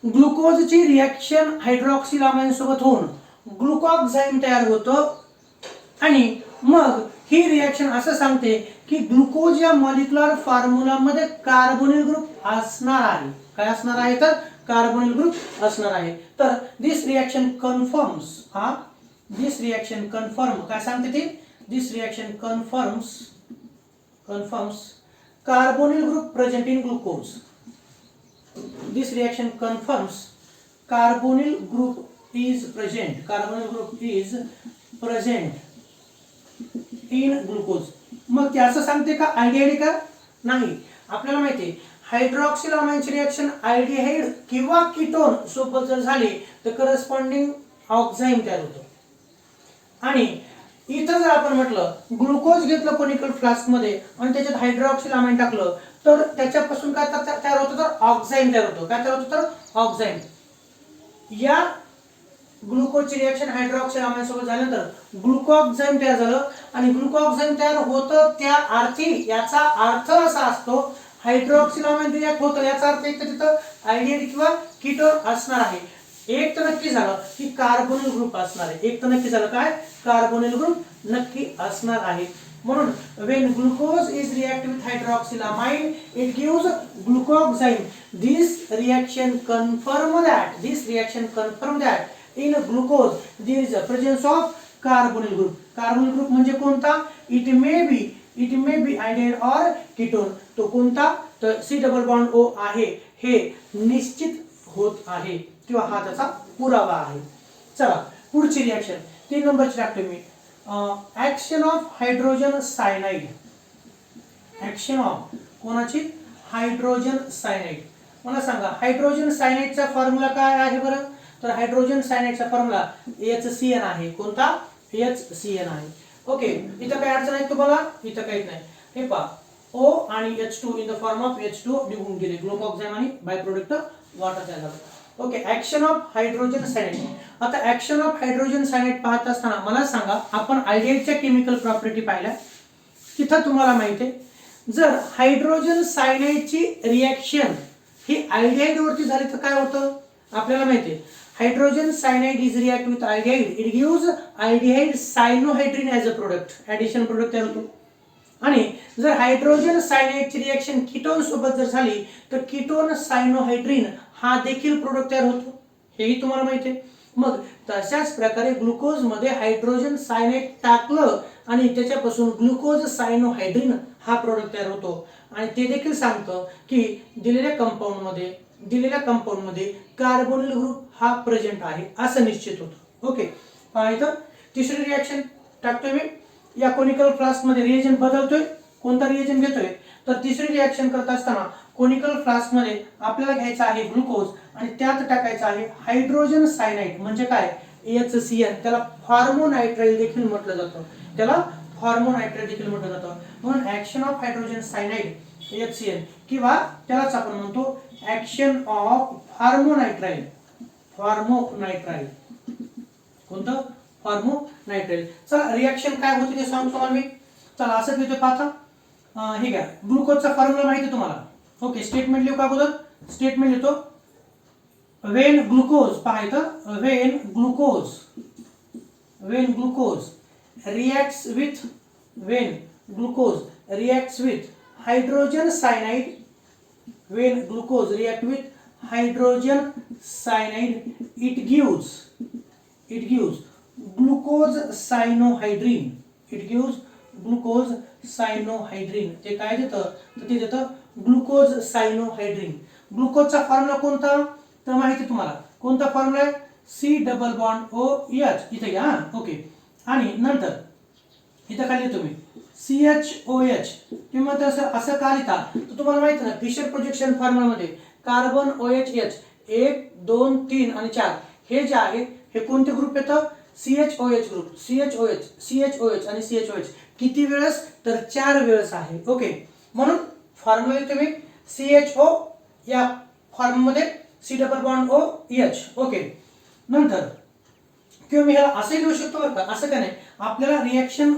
ग्लुकोजची रिएक्शन हायड्रॉक्सिलामाइन सोबत होऊन ग्लुकॉक्झाईम तयार होतं आणि मग ही रिएक्शन असं सांगते की ग्लुकोज या मॉलिक्युलर फॉर्म्युला मध्ये कार्बोनिल ग्रुप असणार आहे. काय असणार आहे, तर कार्बोनिल ग्रुप असणार आहे. तर this reaction confirms, this reaction confirm काय सांगते ती, this reaction confirms carbonyl group present in glucose. This reaction confirms carbonyl group is present in glucose. मग ते असं सांगते का आयडिहाइड का, नाही. आपल्याला माहिती आहे हायड्रॉक्सिलामाइनची रिएक्शन आयडिहाइड किंवा कीटोन सोबत जर झाली तर करस्पॉन्डिंग ऑक्झाईम तयार होतो. आणि इथं जर आपण म्हटलं ग्लुकोज घेतलं कोनिकल फ्लास्क मध्ये आणि त्याच्यात हायड्रॉक्सिलामाइन टाकलं तर त्याच्यापासून काय तयार होतं, तर ऑक्झाईम तयार होतो. काय तयार होतं, तर ऑक्झाईम. या ग्लुकोजची रिएक्शन हायड्रॉक्सिलामाइन सोबत झाल्यानंतर ग्लुकॉक्झाईम तयार झालं आणि ग्लुकॉक्झाईम तयार होतं त्या अर्थी, याचा अर्थ असा असतो हायड्रॉक्सिलामाइन रिएक्ट होतं याचा अर्थ एक तर तिथं आयडिहाइड किंवा कीटोन असणार आहे. एक तर नक्की झालं की कार्बोनिल ग्रुप असणार आहे. एक तर नक्की झालं काय, कार्बोनिल ग्रुप नक्की असणार आहे. म्हणून when glucose is react with hydroxylamine it gives glucoxime. This reaction confirm that in glucose there is a presence of carbonyl group. Carbonyl group म्हणजे कोणता, it may be iodide or ketone. तो कोणता, तर C double bond O आहे हे निश्चित होत आहे किंवा हा त्याचा पुरावा आहे. चला पुढची रिएक्शन 3 नंबरची टाकतो मी. Action of hydrogen cyanide. Action of कोणाची, हायड्रोजन सायनाइड. मला सांगा हायड्रोजन सायनाइडचा फॉर्म्युला काय आहे बरं, तर हायड्रोजन सायनाइडचा फॉर्म्युला HCN आहे. कोणता, HCN आहे. ओके, इथं काय अडचण आहे तुम्हाला, इथं काहीच नाही. हे पहा O आणि H2 in the form of H2 निघून गेले, ग्लुकॉक्झाईम आणि बाय प्रोडक्ट वॉटर तयार झालं. Okay, action of hydrogen cyanide. आता ऍक्शन ऑफ हायड्रोजन सायनाइड पाहत असताना मला सांगा, आपण आयडिहाइडच्या केमिकल प्रॉपर्टी पाहिल्या. तिथं तुम्हाला माहिती आहे जर हायड्रोजन सायनाइडची रिएक्शन ही आयडिहाइड वरती झाली तर काय होतं, आपल्याला माहिती आहे hydrogen cyanide is react with aldehyde it gives aldehyde cyanohydrin as a product, addition product तयार होतो. आणि जर हायड्रोजन सायनाइडची रिएक्शन कीटोन सोबत जर झाली तर कीटोन सायनोहायड्रिन हा देखील प्रोडक्ट तयार होतो, हेही तुम्हाला माहिती आहे. मग तशाच प्रकारे ग्लुकोज मध्ये हायड्रोजन सायनाइड टाकलं आणि त्याच्यापासून ग्लुकोज सायनोहायड्रिन हा प्रोडक्ट तयार होतो. आणि ते देखील सांगतं की दिलेल्या कंपाऊंड मध्ये कार्बोनिल ग्रुप हा प्रेझेंट आहे असं निश्चित होतं. ओके, पहा इथं तिसरी रिएक्शन टाकतोय मी. या कोनिकल फ्लास्क मध्ये रिएजंट बदलतोय. कोणता रिएजंट घेतोय तर तिसरी रिएक्शन करत असताना कोनिकल फ्लास्क मध्ये आपल्याला घ्यायचा आहे ग्लुकोज आणि त्यात टाकायचा आहे हायड्रोजन सायनाइड म्हणजे काय HCl. त्याला फॉर्मोनायट्राइल देखील म्हटलं जातं. म्हणून action of hydrogen cyanide HCl किंवा त्यालाच आपण म्हणतो ऍक्शन ऑफ फॉर्मोनायट्राइल. कोणतं फॉर्मोनायट्राइल. चला रिएक्शन काय होते ते सांगतो तुम्हाला मी. चला असं घेतोय पाहता. हे घ्या ग्लुकोजचा फॉर्म्युला माहिती आहे तुम्हाला. ओके, स्टेटमेंट लिहू का अगोदर. स्टेटमेंट लिहितो. when glucose पाहायचं when glucose reacts with hydrogen cyanide it gives glucose cyanohydrin. ते काय देतं तर ते देतं ग्लुकोज सायनोहायड्रिन. ग्लुकोजचा फॉर्म्युला कोणता तर माहिती तुम्हाला. कोणता फॉर्म्युला आहे C+OH इथे घ्या. ओके, आणि नंतर इथं खाली तुम्ही CHOH. तुम्ही म्हणता असं का लिहिता तर तुम्हाला माहिती ना फिशर प्रोजेक्शन फॉर्म्युला मध्ये कार्बन OH 1 2 3 आणि 4 हे जे आहे हे कोणते ग्रुप येतं CHOH ग्रुप. CHOH आणि CHOH किती वेळेस तर 4 वेळेस आहे. ओके, म्हणून फॉर्म्युला तुम्ही CHO या फॉर्ममध्ये C+OH. ओके, नंतर किंवा मी ह्याला असे लिहू शकतो बरं का. असं का नाही, आपल्याला रिएक्शन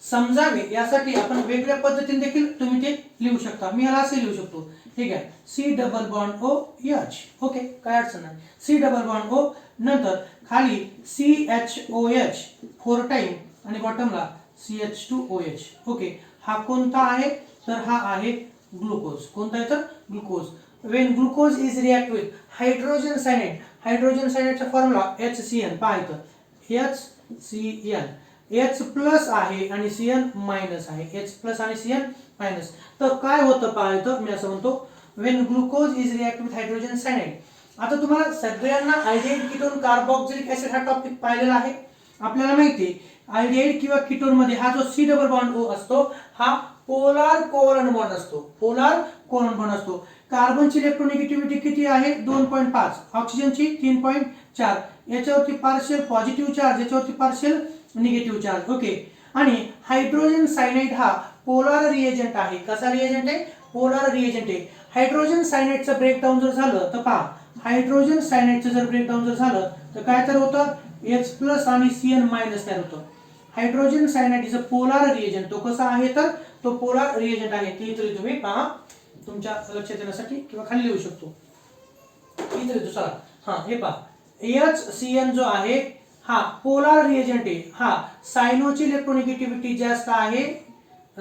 समजावे यासाठी आपण वेगळ्या पद्धतीने देखील तुम्ही ते लिहू शकता. मी ह्याला असे लिहू शकतो. ठीक आहे, C+OH. ओके, काय अडचण नाही. C+O नंतर खाली CHOH 4 टाइम आणि बॉटमला CH2OH. ओके, हा कोणता आहे तर हा आहे ग्लुकोज. कोणता आहे तर glucose. when glucose is react with hydrogen cyanide चा फॉर्म्युला HCl पाहायचं HCl. H प्लस आहे आणि Cl मायनस आहे. H प्लस आणि Cl मायनस. तर काय होतं पाहायचं मी असं म्हणतो when glucose is react with hydrogen cyanide. आता तुम्हाला सगळ्यांना अल्डिहाइड कीटोन कार्बोक्सिलिक ऍसिड हा टॉपिक पाहिलेला आहे. आपल्याला माहिती आहे अल्डिहाइड किंवा कीटोन मध्ये हा जो C+O असतो हा पोलार कोव्हलंट बॉन्ड असतो. कार्बनची इलेक्ट्रोनेगेटिव्हिटी किती आहे 2.5, ऑक्सिजनची 3.4. याच्यावरती पार्शियल पॉझिटिव्ह चार्ज, याच्यावरती पार्शियल निगेटिव्ह चार्ज. ओके, आणि हायड्रोजन सायनाइड हा पोलार रिएजंट आहे. कसा रिएजंट आहे पोलार रिएजंट आहे. हायड्रोजन सायनाइडचं ब्रेकडाऊन जर झालं तर पहा हायड्रोजन सायनाइडचं जर ब्रेकडाऊन जर झालं तर काय तर होतं H+ आणि Cl- तयार होतं. Hydrogen cyanide is a polar reagent. तो कसा आहे तर तो पोलार रिएजंट आहे. ते इथे तुम्ही पहा तुमच्या लक्षात येण्यासाठी किंवा खाली लिहू शकतो. इथे दुसरा हा हे पहा HCl जो आहे हा पोलार रिएजंट आहे. हा सायनोची इलेक्ट्रोनेगेटिव्हिटी जास्त आहे.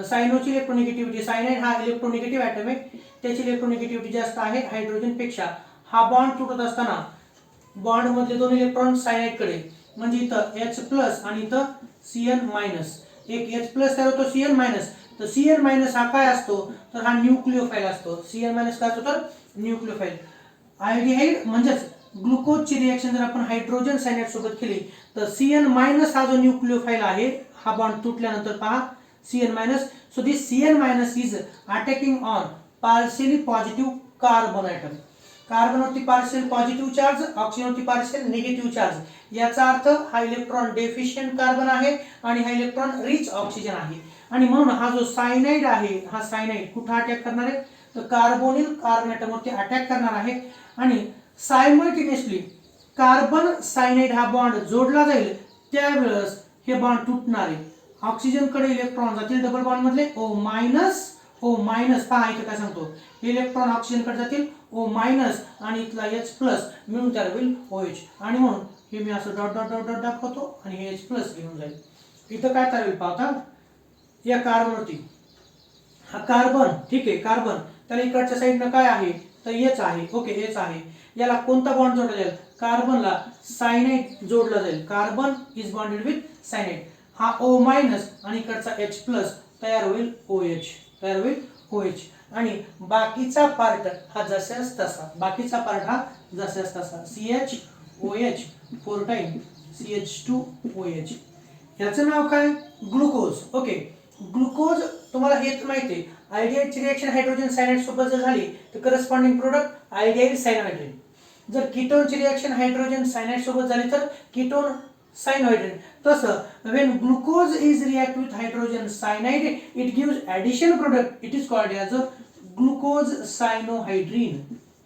सायनाइड हा इलेक्ट्रोनेगेटिव्ह ऍटम आहे. त्याची इलेक्ट्रोनेगेटिव्हिटी जास्त आहे हायड्रोजन पेक्षा. हा बॉन्ड तुटत असताना बॉन्ड मधले 2 इलेक्ट्रॉन सायनाइड कडे म्हणजे इथं H+ आणि इथं Cl-. एक H+ तयार होतो Cl-. तर Cl- हा काय असतो तर हा न्यूक्लिओफाइल असतो. Cl- काय असतो तर न्यूक्लिओफाइल. अल्डिहाइड म्हणजेच ग्लुकोजची रिएक्शन जर आपण हायड्रोजन सायनाइड सोबत केली तर Cl- हा जो न्यूक्लिओफाइल आहे हा बॉन्ड तुटल्यानंतर पहा Cl-. So this Cl- is attacking on partially positive carbon atom. कार्बनवरती पार्शियल पॉझिटिव्ह चार्ज, ऑक्सिजनवरती पार्शियल निगेटिव्ह चार्ज. याचा अर्थ हा इलेक्ट्रॉन डेफिशियंट कार्बन आहे आणि हा इलेक्ट्रॉन रिच ऑक्सिजन आहे. आणि म्हणून हा जो सायनाइड आहे हा सायनाइड कुठे अटॅक करणार आहे तर कार्बोनिल कार्बन ऍटमवरती अटॅक करणार आहे. आणि सायमल्टेनियसली कार्बन सायनाइड हा बॉन्ड जोडला जाईल त्यावेळेस हे बॉन्ड तुटणार आहे. ऑक्सिजन कडे इलेक्ट्रॉन जातील डबल बॉन्ड मधले O-. पहा इथे काय सांगतो इलेक्ट्रॉन ऑक्सिजन कडे जातील O- आणि इथला H+ मिळून तयार होईल OH. आणि म्हणून हे मी असं डॉट डॉट डॉट डॉट दाखवतो आणि हे H+ घेऊन जाईल. इथं काय तयार होईल पाहता या कार्बनवरती हा कार्बन. ठीक आहे, कार्बन त्याला इकडच्या साईडनं काय आहे तर H आहे. ओके, H आहे. याला कोणता बॉन्ड जोडला जाईल? कार्बनला सायनाइड जोडला जाईल. Carbon is bonded with cyanide. हा O मायनस आणि इकडचा H+ तयार होईल OH, तयार होईल OH. आणि बाकीचा पार्ट हा जसाच तसा, बाकीचा पार्ट हा जसाच तसा CHOH 4 टाइम CH2OH. याचं नाव काय? ग्लुकोज. ओके, ग्लुकोज तुम्हाला हेच माहिती आहे. आयडियाची रिएक्शन हायड्रोजन सायनाइड सोबत जर झाली तर करस्पॉन्डिंग प्रोडक्ट आयडियल सायनोहायड्रेन. जर कीटोनची रिएक्शन हायड्रोजन सायनाइड सोबत झाली तर कीटोन सायनोहायड्रेन. तसं when glucose is react with hydrogen cyanide it gives addition product, it is called as a glucose cyanohydrin.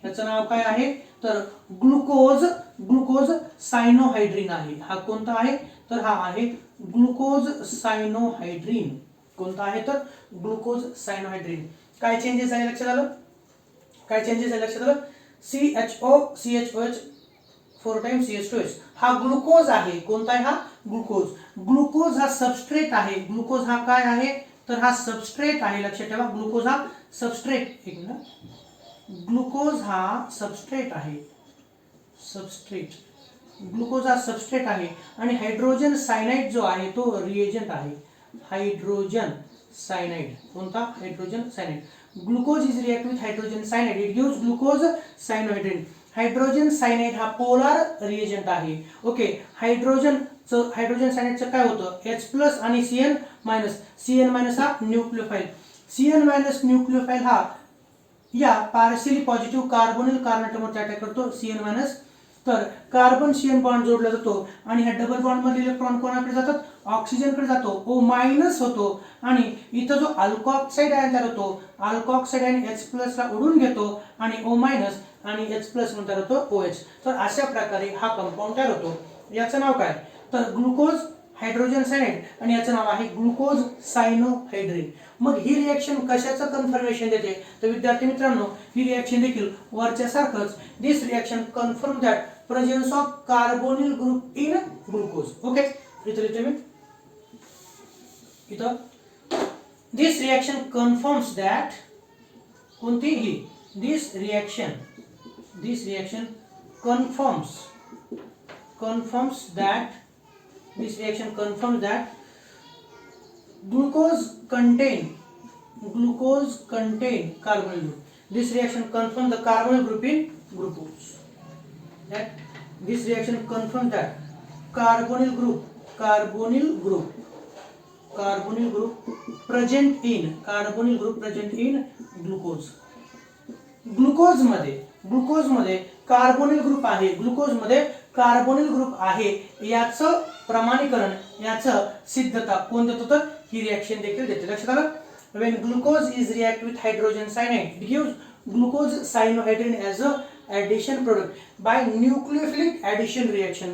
याचं नाव काय आहे? तर ग्लुकोज सायनोहायड्रिन आहे. हा कोणता आहे? तर हा आहे ग्लुकोज सायनोहायड्रिन. कोणता आहे? तर ग्लुकोज सायनोहायड्रिन. काय चेंजेस झाले लक्षात आलं? काय चेंजेस झाले लक्षात आलं? CHOH 4 टाइम CH2OH हा ग्लुकोज आहे. कोणता आहे हा? ग्लुकोज. ग्लुकोज हा सबस्ट्रेट आहे. ग्लुकोज हा काय आहे? तर हा सबस्ट्रेट आहे. लक्षात ठेवा, ग्लुकोज हा सबस्ट्रेट. एक मिनिट, ग्लुकोज हा सबस्ट्रेट आहे. सबस्ट्रेट, ग्लुकोज हा सबस्ट्रेट आहे. आणि हायड्रोजन सायनाइड जो आहे तो रिएजंट आहे. Hydrogen cyanide. कोणता? Hydrogen cyanide. Glucose is react with hydrogen cyanide, it gives glucose cyanohydrin. Hydrogen cyanide हा पोलार रिएजंट आहे. ओके, हायड्रोजन सायनाइडचं काय होतं? H+ आणि CN- हा न्यूक्लियोफाइल. CN- न्यूक्लियोफाइल हा या पार्शियली पॉझिटिव्ह कार्बोनिल कार्बोनेटवर अटॅक करतो. CN-. तर कार्बन CN बॉन्ड जोडला जातो आणि ह्या डबल बॉन्ड मधील इलेक्ट्रॉन कोणाकडे जातात? ऑक्सिजनकडे जातो. O- होतो आणि इथं जो अल्कोऑक्साइड आयन तयार होतो, अल्कोऑक्साइड आयन H+ ला ओढून घेतो आणि O- आणि H+ म्हणून तयार होतो OH. तर अशा प्रकारे हा कंपाऊंड तयार होतो. याचं नाव काय? तर ग्लुकोज हायड्रोजन सायनाइड आणि याचं नाव आहे ग्लुकोज सायनोहायड्रिन. मग ही रिएक्शन कशाचं कन्फर्मेशन देते? तर विद्यार्थी मित्रांनो, ही रिएक्शन देखील वरच्या सारखंच. This reaction confirm that presence of carbonyl group in glucose. Okay, इथं लिहितो मी. इथं दिस रिएक्शन कन्फर्म्स दॅट, कोणतीही this reaction confirms that glucose contain carbonyl group. This reaction confirms the carbonyl group in glucose. This reaction confirms that carbonyl group present in glucose. Glucose मध्ये carbonyl group आहे. याचं प्रमाणीकरण, याचं सिद्धता कोण देत होतं? ही रिएक्शन देखील देते. लक्षात आलं? when glucose is react with hydrogen cyanide it gives glucose cyanohydrin as a addition product by nucleophilic addition reaction.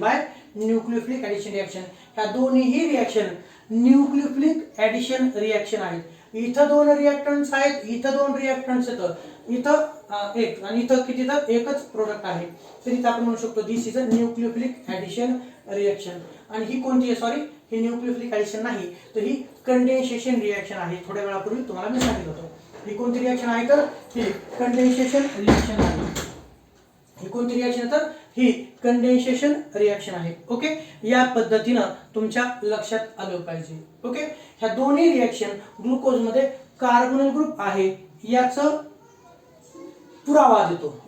ह्या दोन्ही रिएक्शन न्यूक्लियोफिलिक ऍडिशन रिएक्शन आहेत. इथं दोन रिएक्टंट्स आहेत, इथं दोन रिएक्टंट्स आहेत, इथं एक आणि इथं किती? तर एकच प्रोडक्ट आहे. तर इथं आपण म्हणू शकतो this is a nucleophilic addition reaction. आणि ही कोणती आहे? सॉरी, ही न्यूक्लियोफिलिक ऍडिशन नाही, तर ही कंडेन्सेशन रिएक्शन आहे. थोड्या वेळापूर्वी तुम्हाला मी सांगितलं होतं. ही कोणती रिएक्शन आहे? तर ही कंडेन्सेशन रिएक्शन आहे. ही कोणती रिएक्शन? तर ही कंडेन्सेशन रिएक्शन आहे. ओके, या पद्धतीनं तुमच्या लक्षात आलं पाहिजे. ओके, ह्या दोन्ही रिएक्शन ग्लुकोज मध्ये कार्बोनिल ग्रुप आहे याचं पुरावा देतो.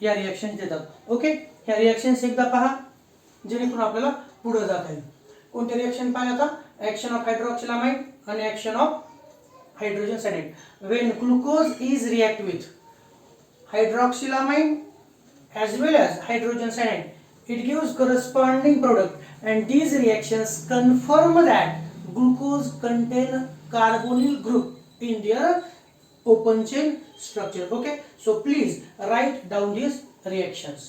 या रिएक्शन देतात. ओके, ह्या रिएक्शन्स एकदा पहा जेणेकरून आपल्याला पुढे जाता येईल. कोणते रिएक्शन पाहिजे आता? ऍक्शन ऑफ हायड्रॉक्सिलामाइड आणि action of hydrogen cyanide. When glucose is react with hydroxylamine as well as hydrogen cyanide, it gives corresponding product and these reactions confirm that glucose contain carbonyl group in their open chain structure. Okay, so please write down these reactions.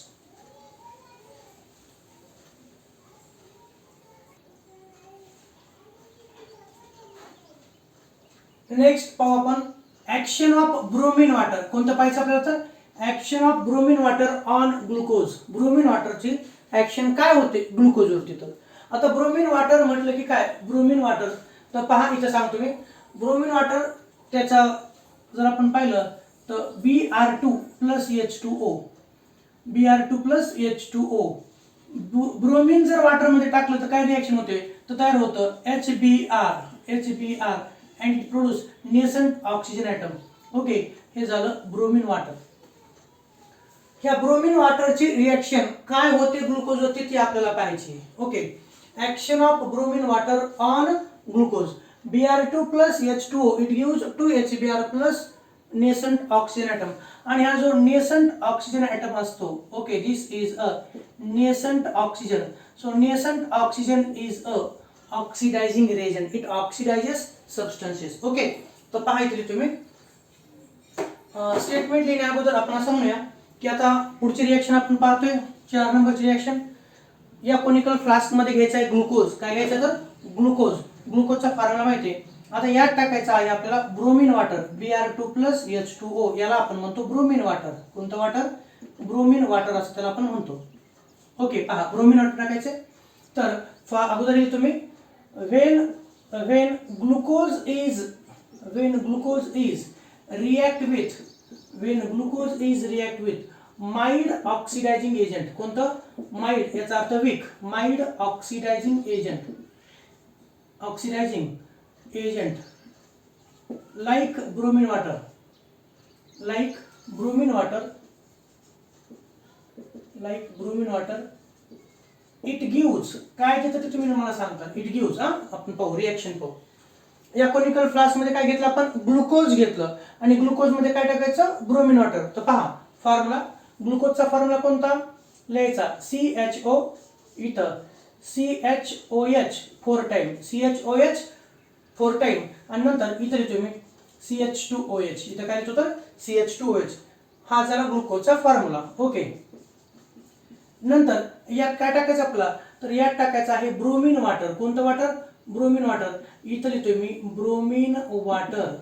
Next पाहू आपण action of bromine water. कोणतं पाहायचं आपल्याला? तर action of bromine water on glucose. Bromine वॉटरची action काय होते glucose वरती? तर आता ब्रोमीन वॉटर म्हटलं की काय? ब्रोमीन वॉटर तर पहा इथं सांगतो मी. ब्रोमीन वॉटर त्याचा जर आपण पाहिलं तर Br2 + H2O Br2 plus H2O. Bromine जर वॉटर मध्ये टाकलं तर काय रिएक्शन होते, तर तयार होतं HBr and it produce nascent oxygen atom. Okay, हे झालं ब्रोमीन वॉटर. ह्या ब्रोमीन वॉटरची रिएक्शन काय होते ग्लुकोज होते ती आपल्याला पाहायची. Okay, action of bromine water on glucose. Br2 plus H2O it gives 2 HBr plus nascent oxygen atom. आणि हा जो नेसंट ऑक्सिजन ॲटम असतो, okay, this is a nascent oxygen. So nascent oxygen is a oxidising reagent. It oxidises substances. Okay, तर पाहायचे तुम्ही statement लिहिण्या अगोदर आपण असं म्हणूया की आता पुढची रिएक्शन आपण पाहतोय 4 नंबरची रिएक्शन. या कोनिकल फ्लास्क मध्ये घ्यायचा आहे ग्लुकोज. काय घ्यायचं तर ग्लुकोज. ग्लुकोजचा फॉर्म्युला माहिती आहे. आता यात टाकायचा आहे आपल्याला bromine water Br2 plus H2O. याला आपण म्हणतो ब्रोमीन वॉटर. कोणतं वॉटर? ब्रोमीन वॉटर असं त्याला आपण म्हणतो. ओके, पहा ब्रोमीन वॉटर टाकायचे. तर अगोदर येईल तुम्ही when glucose is react with mild oxidizing agent. कोणतं? माइल्ड, याचा अर्थ weak. Mild oxidising agent like bromine water it gives. काय देतं ते तुम्ही मला सांगता. It gives. आपण पाहू रिएक्शन पाहू. या कोनिकल फ्लास्क मध्ये काय घेतलं आपण? ग्लुकोज घेतलं. आणि ग्लुकोज मध्ये काय टाकायचं? Bromine water. तर पहा फॉर्म्युला. ग्लुकोजचा फॉर्म्युला कोणता लिहायचा? CHO. इथं CHOH 4 टाइम. CHOH 4 time. आणि नंतर इथं लिहितो मी CH2OH. इथं काय लिहितो तर CH2OH. हा झाला ग्लुकोजचा फॉर्म्युला. ओके, नंतर यात काय टाकायचं आपला? तर यात टाकायचं आहे ब्रोमीन वॉटर. कोणतं वॉटर? Bromine water. इथं लिहितोय मी ब्रोमीन वॉटर.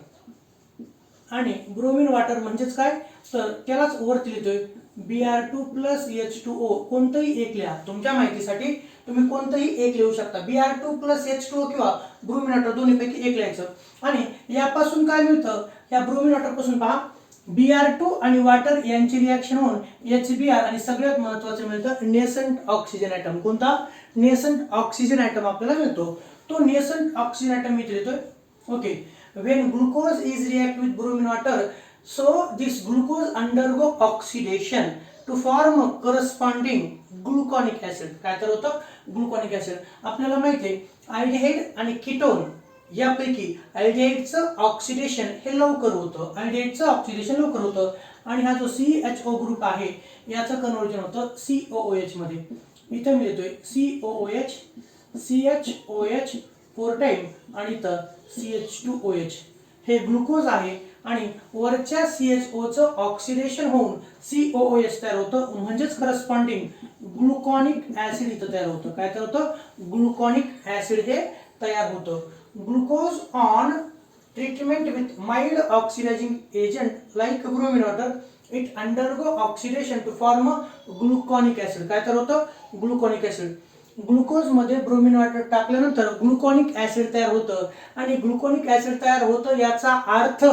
आणि ब्रोमीन वॉटर म्हणजेच काय, तर त्यालाच वरती लिहितोय Br2 प्लस H2O. कोणतंही एक लिहा. तुमच्या माहितीसाठी तुम्ही कोणतंही एक लिहू शकता. Br2 प्लस H2O किंवा ब्रोमीन वॉटर दोन्हीपैकी एक लिहायचं. आणि यापासून काय मिळतं? या ब्रोमीन वॉटर पासून पहा Br2 आणि वॉटर यांची रिएक्शन होऊन HBr आणि सगळ्यात महत्त्वाचं मिळतं नेसंट ऑक्सिजन ॲटम. कोणता? नेसंट ऑक्सिजन ॲटम आपल्याला मिळतो. तो नेसंट ऑक्सिजन ॲटम इथे लिहितोय. Okay, when glucose is react with bromine water, so this glucose undergo oxidation to form a corresponding gluconic acid. काय तर होतं? Gluconic acid. आपल्याला माहिती आहे अल्डिहाइड आणि कीटोन यापैकी अल्डिहाइडचं ऑक्सिडेशन हे लवकर होतं. अल्डिहाइडचं ऑक्सिडेशन लवकर होतं. आणि हा जो CHO ग्रुप आहे याचं कन्वर्जन होतं COOH मध्ये. इथं मी लिहितोय CHOH 4 टाइम आणि इथं CH2OH. हे ग्लुकोज आहे आणि वरच्या CHO चं ऑक्सिडेशन होऊन COOH तयार होतं. म्हणजेच करस्पॉन्डिंग ग्लुकॉनिक ऍसिड इथं तयार होतं. काय तयार होतं? ग्लुकॉनिक ऍसिड हे तयार होतं. Glucose on treatment with mild oxidising agent like bromine water it undergo oxidation to form gluconic acid. काय तयार होतं? Gluconic acid. ग्लुकोज मध्ये ब्रोमीन वॉटर टाकल्यानंतर ग्लुकॉनिक ऍसिड तयार होतं. आणि ग्लुकॉनिक ऍसिड तयार होतं याचा अर्थ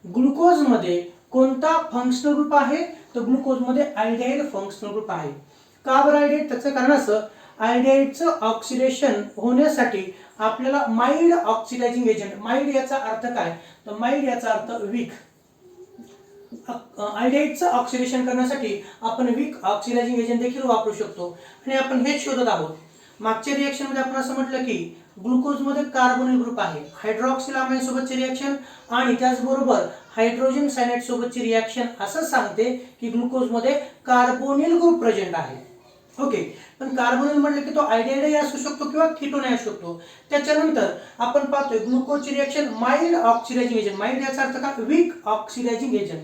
ग्लुकोज मध्ये कोणता फंक्शनल ग्रुप आहे? तर ग्लुकोज मध्ये अल्डिहाइड फंक्शनल ग्रुप आहे. का बरं अल्डिहाइड? त्याचं कारण असं अल्डिहाइडचं ऑक्सिडेशन होण्यासाठी आपल्याला माइल्ड ऑक्सिडायझिंग एजंट. माइल्ड याचा अर्थ काय? तर माइल्ड याचा अर्थ वीक. अल्डिहाइडचं ऑक्सिडेशन करण्यासाठी आपण वीक ऑक्सिडायझिंग एजंट देखील वापरू शकतो. आणि आपण हेच शोधत आहोत. मागच्या रिएक्शन मध्ये आपण असं म्हटलं की ग्लुकोज मध्ये कार्बोनिल ग्रुप आहे. हायड्रॉक्सिलामाइन सोबतची रिएक्शन आणि त्याचबरोबर हायड्रोजन सायनाइड सोबतची रिएक्शन असं सांगते की ग्लुकोज मध्ये कार्बोनिल ग्रुप प्रेझेंट आहे. ओके, पण कार्बोनिल म्हटलं की तो अल्डिहाइडही असू शकतो किंवा कीटोनही असू शकतो. त्याच्यानंतर आपण पाहतोय ग्लुकोजची reaction mild oxidizing agent. Mild याचा अर्थ काय? Weak oxidizing agent.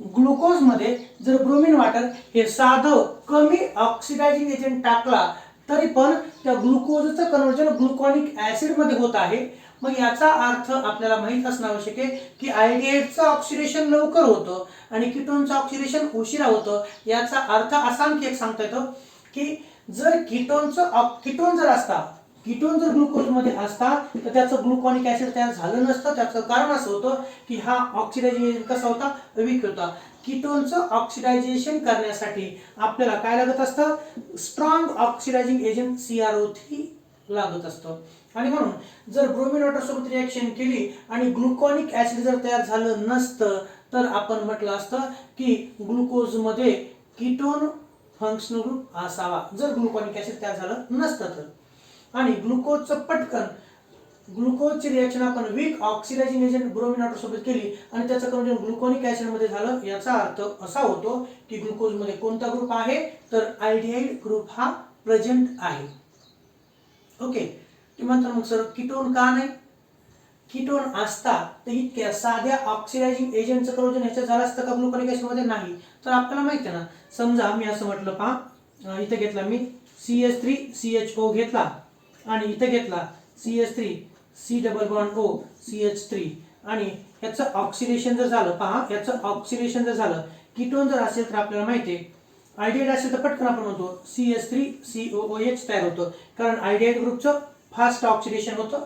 ग्लुकोज मध्ये जर ब्रोमीन वॉटर हे साधं कमी ऑक्सिडायझिंग एजंट टाकला तरी पण त्या ग्लुकोजचं कन्वर्जन ग्लुकॉनिक ऍसिड मध्ये होत आहे. मग याचा अर्थ आपल्याला माहित असणं आवश्यक आहे की अल्डिहाइडचं ऑक्सिडेशन लवकर होतं आणि कीटोनचं ऑक्सिडेशन उशिरा होतं. याचा अर्थ असा आणखी एक सांगता येतो की जर कीटोन जर असता कीटोन जर ग्लुकोज मध्ये असतात तर त्याचं ग्लुकॉनिक ऍसिड तयार झालं नसतं. त्याचं कारण असं होतं की हा ऑक्सिडायझिंग एजंट कसा होता, वीक होता. कीटोनचं ऑक्सिडायझेशन करण्यासाठी आपल्याला काय लागत असतं, स्ट्रॉंग ऑक्सिडायझिंग एजंट CrO3 लागत असतं. आणि म्हणून जर ब्रोमिन वॉटर सोबत रिएक्शन केली आणि ग्लुकॉनिक ऍसिड जर तयार झालं नसतं तर आपण म्हटलं असतं की ग्लुकोज मध्ये कीटोन फंक्शनल ग्रुप असावा, जर ग्लुकॉनिक ऍसिड तयार झालं नसतं तर. आणि ग्लुकोजचं पटकन ग्लुकोजची रिएक्शन आपण weak oxidising agent bromine water सोबत केली आणि त्याचं कन्वर्जन ग्लुकॉनिक ऍसिड मध्ये झालं, याचा अर्थ असा होतो की ग्लुकोज मध्ये कोणता ग्रुप आहे, तर अल्डिहाइड ग्रुप हा प्रेझेंट आहे. ओके. म्हणतात मग सर कीटोन का नाही, कीटोन असतात तर इतक्या साध्या ऑक्सिडायझिंग एजंटचं कन्वर्जन ह्याच्यात झालं असतं का ग्लुकॉनिक ऍसिड मध्ये, नाही. तर आपल्याला माहिती आहे ना, समजा मी असं म्हटलं पहा, इथे घेतला मी CH3CHO घेतला आणि इथे घेतला CH3C double bond O CH3 आणि याचं ऑक्सिडेशन जर झालं, पहा याचं ऑक्सिडेशन जर झालं, कीटोन जर असेल तर आपल्याला माहिती आहे आयडिहाइड असेल तर पटकन आपण म्हणतो CH3COOH तयार होतं, कारण आयडिहाइड ग्रुपचं फास्ट ऑक्सिडेशन होतं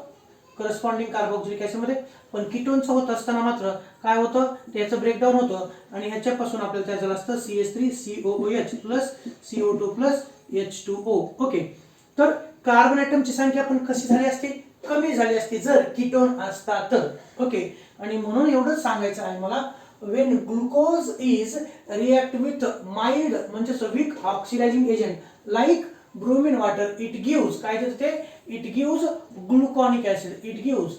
करस्पॉन्डिंग कार्बोक्सिलिक ऍसिड मध्ये. पण कीटोनचं होत असताना मात्र काय होतं, त्याचं ब्रेकडाऊन होतं आणि ह्याच्यापासून आपल्याला तयार झालं असतं CH3COOH plus CO2 plus H2O. Okay. तर कार्बन ॲटमची संख्या पण कशी झाली असते, कमी झाली असते जर कीटोन असता तर. ओके. आणि म्हणून एवढंच सांगायचं आहे मला, when glucose is react with mild म्हणजे weak oxidizing agent like bromine water, it gives काय देते ते, it gives gluconic acid, it gives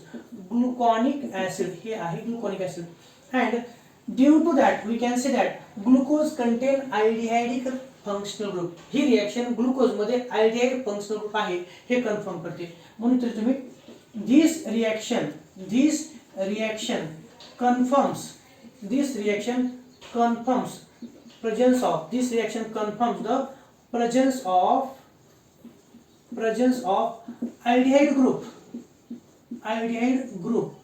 gluconic acid, हे आहे gluconic acid. And due to that we can say that glucose contain aldehydic functional group, he reaction glucose मध्ये aldehyde functional group आहे हे confirm करते. म्हणून तरी तुम्ही this reaction confirms this reaction confirms presence of this reaction confirms the presence of aldehyde group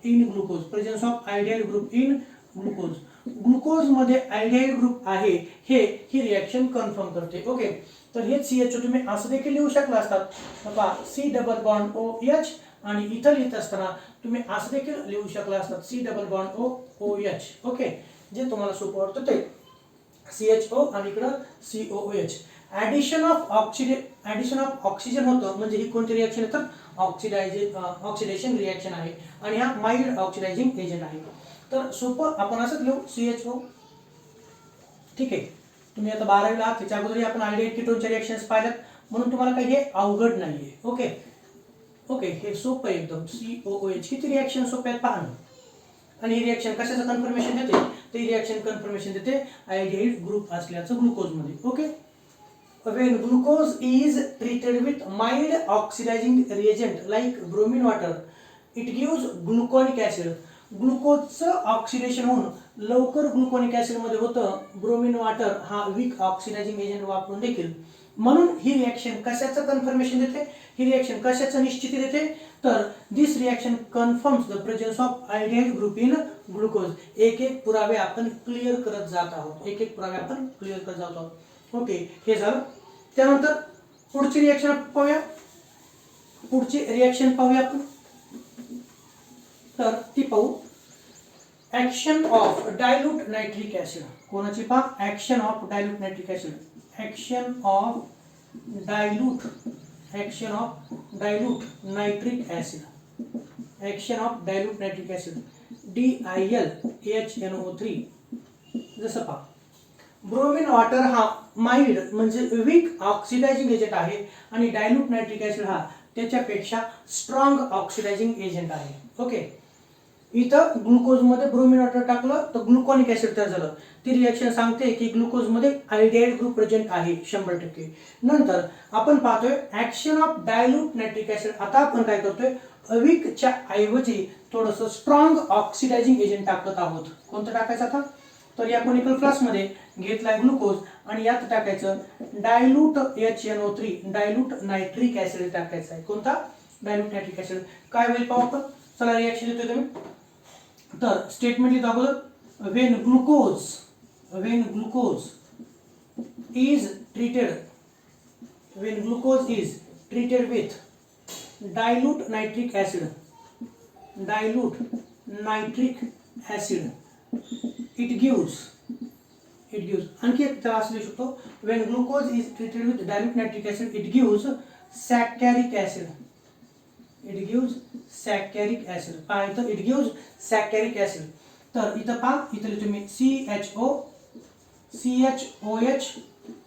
in glucose, presence of aldehyde group in glucose. Glucose मध्ये aldehyde group आहे हे ही reaction confirm करते. ओके. तर हे CHO तुम्ही असं देखील लिहू शकला असतात, बघा C डबल बॉन्ड OH आणि इथं लिहित असताना तुम्ही असं देखील लिहू शकला असतात C double bond OH. Okay. जे तुम्हाला सोपं वाटतं ते CHO आणि इकडं COOH. ऍडिशन ऑफ ऑक्सिजन होतं, म्हणजे ही कोणती रिएक्शन आहे तर ऑक्सिडेशन रिएक्शन आहे आणि हा माइल्ड ऑक्सिडायझिंग एजंट आहे. तर सोपं आपण असंच लिहू CHO. ठीक आहे. तुम्ही आता 12वीला आहात, त्याच्या अगोदरही आपण अल्डिहाइड कीटोनच्या रिएक्शन्स पाहिल्यात, म्हणून तुम्हाला काही हे अवघड नाहीये. ओके. ओके. हे सोपं आहे एकदम. COOH किती रिएक्शन सोपे आहेत पहा ना. आणि ही रिएक्शन कशाचं कन्फर्मेशन देते, तर ही रिएक्शन कन्फर्मेशन देते अल्डिहाइड ग्रुप असल्याचं ग्लुकोज मध्ये. Okay. When glucose is treated with mild oxidizing reagent like bromine water, it gives gluconic acid. ग्लुकोजचं ऑक्सिडेशन होऊन लवकर ग्लुकोनिक ऍसिड मध्ये होतं ब्रोमिन वॉटर हा वीक ऑक्सिडायझिंग एजंट वापरून देखील. म्हणून ही रिएक्शन कशाचं कन्फर्मेशन देते, ही रिएक्शन कशाचं निश्चिती देते, तर this reaction confirms the presence of aldehyde group in glucose. एक एक पुरावे आपण क्लिअर करत जात आहोत. ओके. हे झालं. त्यानंतर पुढची रिएक्शन पाहूया आपण. तर ती पाहू, action of dilute nitric acid. कोणाची पहा, action of dilute nitric acid. Action of dilute nitric acid DILHNO3. जसं पहा, ब्रोमिन वॉटर हा माइल्ड म्हणजे वीक ऑक्सिडायझिंग एजंट आहे आणि डायल्यूट नायट्रिक ऍसिड हा त्याच्यापेक्षा स्ट्रॉंग ऑक्सिडायझिंग एजंट आहे. ओके. इथं ग्लुकोज मध्ये ब्रोमिन वॉटर टाकलं तर ग्लुकॉनिक ऍसिड तयार झालं. ती रिएक्शन सांगते की ग्लुकोज मध्ये अल्डिहाइड ग्रुप प्रेझेंट आहे 100%. नंतर आपण पाहतोय action of dilute nitric acid. आता आपण काय करतोय, वीकच्या ऐवजी थोडंसं स्ट्रॉंग ऑक्सिडायझिंग एजंट टाकत आहोत. कोणतं टाकायचं आता, तर या कोनिकल फ्लास्क मध्ये घेतलाय ग्लुकोज आणि यात टाकायचं dilute HNO3, dilute nitric acid टाकायचं आहे. कोणता, डायल्यूट नायट्रिक ऍसिड. काय होईल पाहू आपण. चला रिएक्शन देतोय तुम्ही. तर स्टेटमेंट लिहितो अगोदर, when glucose is treated with dilute nitric acid, dilute nitric acid, it gives आणखी एक त्याला असू शकतो, when glucose is treated with dilute nitric acid it gives saccharinic acid, it gives saccharinic acid. पहा इथं it gives saccharinic acid. तर इथं पहा, इथं तुम्ही CHOH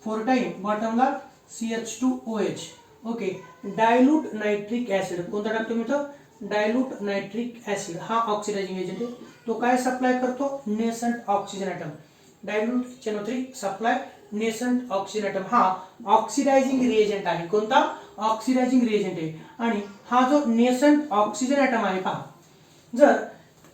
4 टाइम बॉटमला CH2OH. Okay, dilute nitric acid कोणता टाकतो मी इथं, डायल्यूट नायट्रिक ऍसिड हा ऑक्सिडायझिंग एजंट आहे. तो काय सप्लाय करतो, nascent oxygen atom. Dilute HNO3 supply nascent oxygen atom हा ऑक्सिडायझिंग रिएजंट आहे. कोणता, ऑक्सिडायझिंग रिएजंट आहे. आणि हा जो नेसंट ऑक्सिजन ॲटम आहे पहा, जर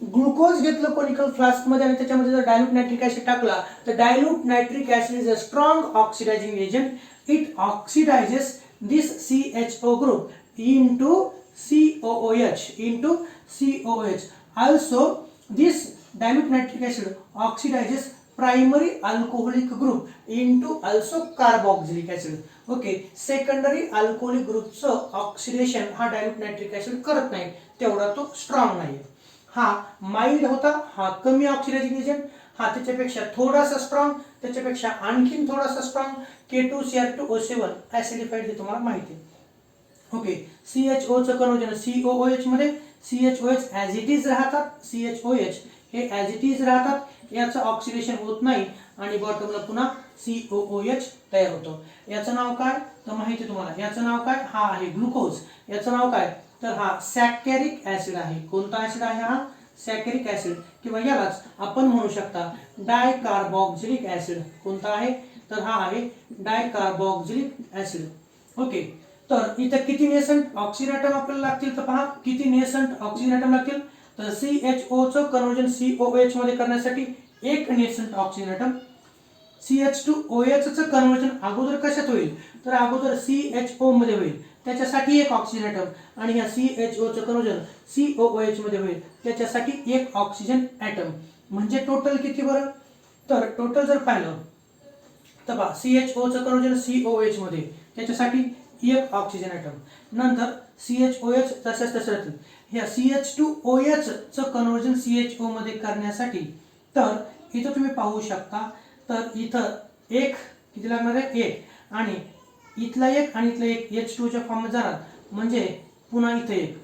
ग्लुकोज घेतलं कोनिकल फ्लास्क मध्ये आणि त्याच्यामध्ये जर डायल्यूट नायट्रिक ऍसिड टाकला तर dilute nitric acid is a strong oxidising agent. It oxidises this CHO group into COOH. Also this dilute nitric acid oxidizes primary alcoholic group into also carboxylic acid. Okay, secondary alcoholic ग्रुपचं oxidation हा dilute nitric acid करत नाही, तेवढा तो strong नाही. हा mild होता, हा कमी ऑक्सिडायझिंग एजंट, हा त्याच्यापेक्षा थोडासा स्ट्रॉंग, त्याच्यापेक्षा आणखीन थोडासा स्ट्रॉंग K2Cr2O7 ऍसिडिफाईड हे तुम्हाला माहिती आहे. ओके, CHO चं कन्वर्जन COOH मध्ये, CHOH ऍज इट इज राहतात, CHOH हे ऍज इट इज राहतात, याचं ऑक्सिडेशन होत नाही आणि बॉटमला पुन्हा COOH तयार होतो. याचं नाव काय तर माहिती तुम्हाला, याचं नाव काय, हा आहे ग्लुकोज. याचं नाव काय तर हा सॅकॅरिक ऍसिड आहे. कोणता ऍसिड आहे हा, सॅकॅरिक ऍसिड, किंवा यालाच आपण म्हणू शकता डायकार्बॉक्झिलिक ऍसिड. कोणता आहे तर हा आहे डायकार्बॉक्झिलिक ऍसिड. ओके, तर इथं किती नेसंट ऑक्सिजन ॲटम आपल्याला लागतील तर पहा, किती नेसंट ऑक्सिजन ॲटम लागतील तर CHO चं कन्वर्जन COOH मध्ये करण्यासाठी एक नेसंट ऑक्सिजन ॲटम. CH2OH चं कन्वर्जन अगोदर कशात होईल तर अगोदर CHO मध्ये होईल, त्याच्यासाठी एक ऑक्सिजन ॲटम, आणि या CHO चं कन्वर्जन COOH मध्ये होईल, त्याच्यासाठी एक ऑक्सिजन ॲटम. म्हणजे टोटल किती बरं, तर टोटल जर पाहिलं तर पहा, CHO चं कन्वर्जन COOH मध्ये, त्याच्यासाठी एक ऑक्सिजन ॲटम. नंतर CHOH तसंच तसं राहतील. ह्या CH2OH चं कन्वर्जन CHO मध्ये करण्यासाठी तर इथं तुम्ही पाहू शकता, तर इथं एक किती लागणार आहे, एक, आणि इथला एक आणि इथला एक H2 च्या फॉर्म मध्ये जाणार, म्हणजे पुन्हा इथे एक,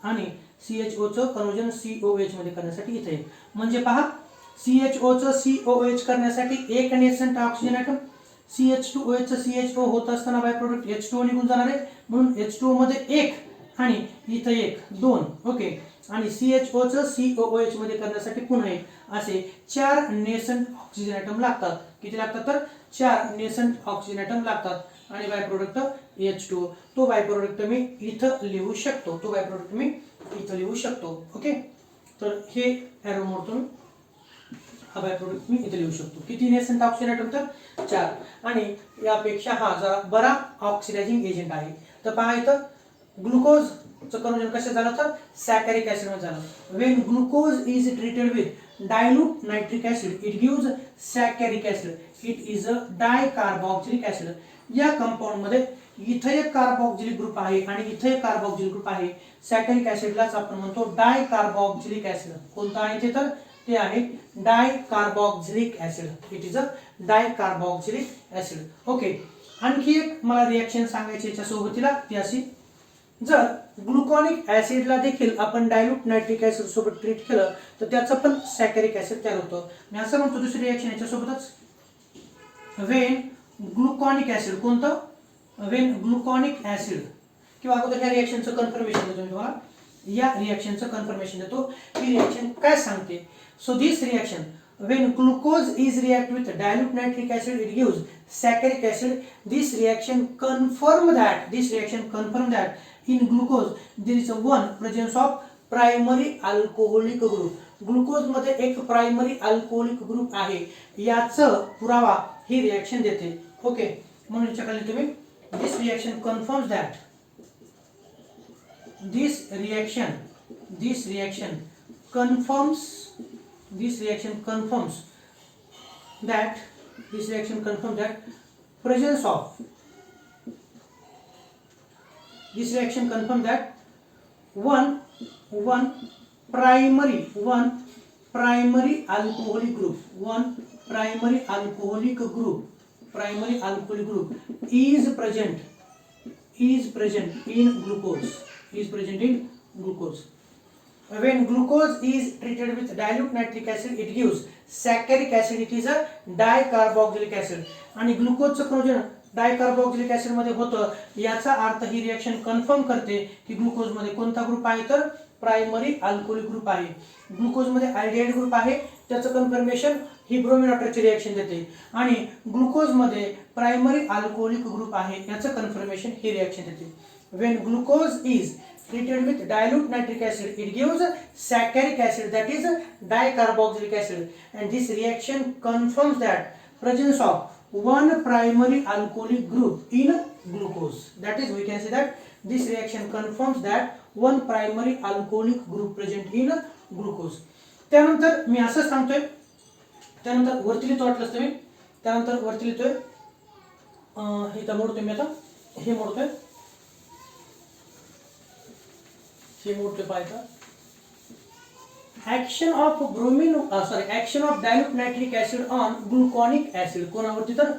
आणि CHO चं कन्वर्जन COOH मध्ये करण्यासाठी इथे एक. म्हणजे पहा, CHO चं COOH करण्यासाठी एक नेसंट ऑक्सिजन ॲटम, CH2OH चं CHO होत असताना बाय प्रोडक्ट H2O निघून जाणार आहे, म्हणून H2O मध्ये एक आणि इथं एक, दोन. ओके, आणि CHO चं COOH मध्ये करण्यासाठी पुन्हा एक, असे 4 नेसंट ऑक्सिजन ॲटम लागतात. किती लागतात तर 4 नेसंट ऑक्सिजन ॲटम लागतात. आणि बाय प्रोडक्ट H2O, तो बाय प्रोडक्ट मी इथं लिहू शकतो, तो बाय प्रोडक्ट मी इथं लिहू शकतो. ओके, तर हे एरो मोडतो मी, हा बाय प्रोडक्ट मी इथे लिहू शकतो. किती नेसंट ऑक्सिजन ॲटम तर 4, आणि यापेक्षा हा जरा बरा ऑक्सिडायझिंग एजंट आहे. तर पहा इथं ग्लुकोजचं कन्वर्जन कसं झालं तर सॅकॅरिक ऍसिड मध्ये झालं. When glucose is treated with dilute nitric acid it gives saccharic acid. It is a dicarboxylic acid. या कंपाऊंड मध्ये इथे एक कार्बॉक्झिलिक ग्रुप आहे आणि इथे एक कार्बॉक्झिलिक ग्रुप आहे. सॅकॅरिक ऍसिडलाच आपण म्हणतो डायकार्बॉक्झिलिक ऍसिड. कोणता आहे ते तर ते आहे dicarboxylic acid. It is a dicarboxylic acid. Okay, आणखी एक मला रिएक्शन सांगायची याच्या सोबतीला, ती अशी, जर ग्लुकॉनिक ऍसिडला देखील आपण डायल्यूट नायट्रिक ऍसिड सोबत ट्रीट केलं तर त्याचं पण सॅकॅरिक ऍसिड तयार होतं. मी असं म्हणतो दुसरी रिएक्शन याच्या सोबतच, व्हेन ग्लुकॉनिक ऍसिड, कोणतं, व्हेन ग्लुकॉनिक ऍसिड, किंवा अगोदर या रिएक्शनचं कन्फर्मेशन देतो मी तुम्हाला, या रिएक्शनचं कन्फर्मेशन देतो. ही रिएक्शन काय सांगते. So this reaction, when glucose is react with dilute nitric acid it gives saccharic acid. This reaction confirm that in glucose there is a one presence of primary alcoholic group. Glucose मध्ये एक primary alcoholic group आहे, याचं पुरावा ही reaction देते. Okay, म्हणून याच्याखाली तुम्ही this reaction confirms that this reaction confirms that presence of one primary alcoholic group is present in glucose. When glucose is treated with dilute nitric acid, it gives saccharic acid. It is a dicarboxylic acid. आणि ग्लुकोजचं प्रोजन dicarboxylic acid मध्ये होतं. याचा अर्थ ही reaction confirm करते की glucose मध्ये कोणता group आहे तर प्रायमरी अल्कोहोलिक ग्रुप आहे. ग्लुकोज मध्ये अल्डिहाइड ग्रुप आहे, त्याचं कन्फर्मेशन ही ब्रोमीन वॉटरची रिएक्शन देते. आणि ग्लुकोज मध्ये प्रायमरी अल्कोहोलिक ग्रुप आहे, याचं कन्फर्मेशन ही रिएक्शन देते. When glucose is treated with dilute nitric acid, it gives saccharic acid, that is dicarboxylic acid, and this reaction confirms that presence of one primary alcoholic group in glucose. That is, we can say that this reaction confirms that one primary alcoholic group present in glucose. त्यानंतर मी असं सांगतोय, त्यानंतर वरती लिहितो वाटलंच तुम्ही, त्यानंतर वरती लिहितोय, इथं मोडतोय मी, आता हे मोडतोय, हे मोडतोय पाहायचं. Action of action of dilute nitric acid on gluconic acid. कोणावरती तर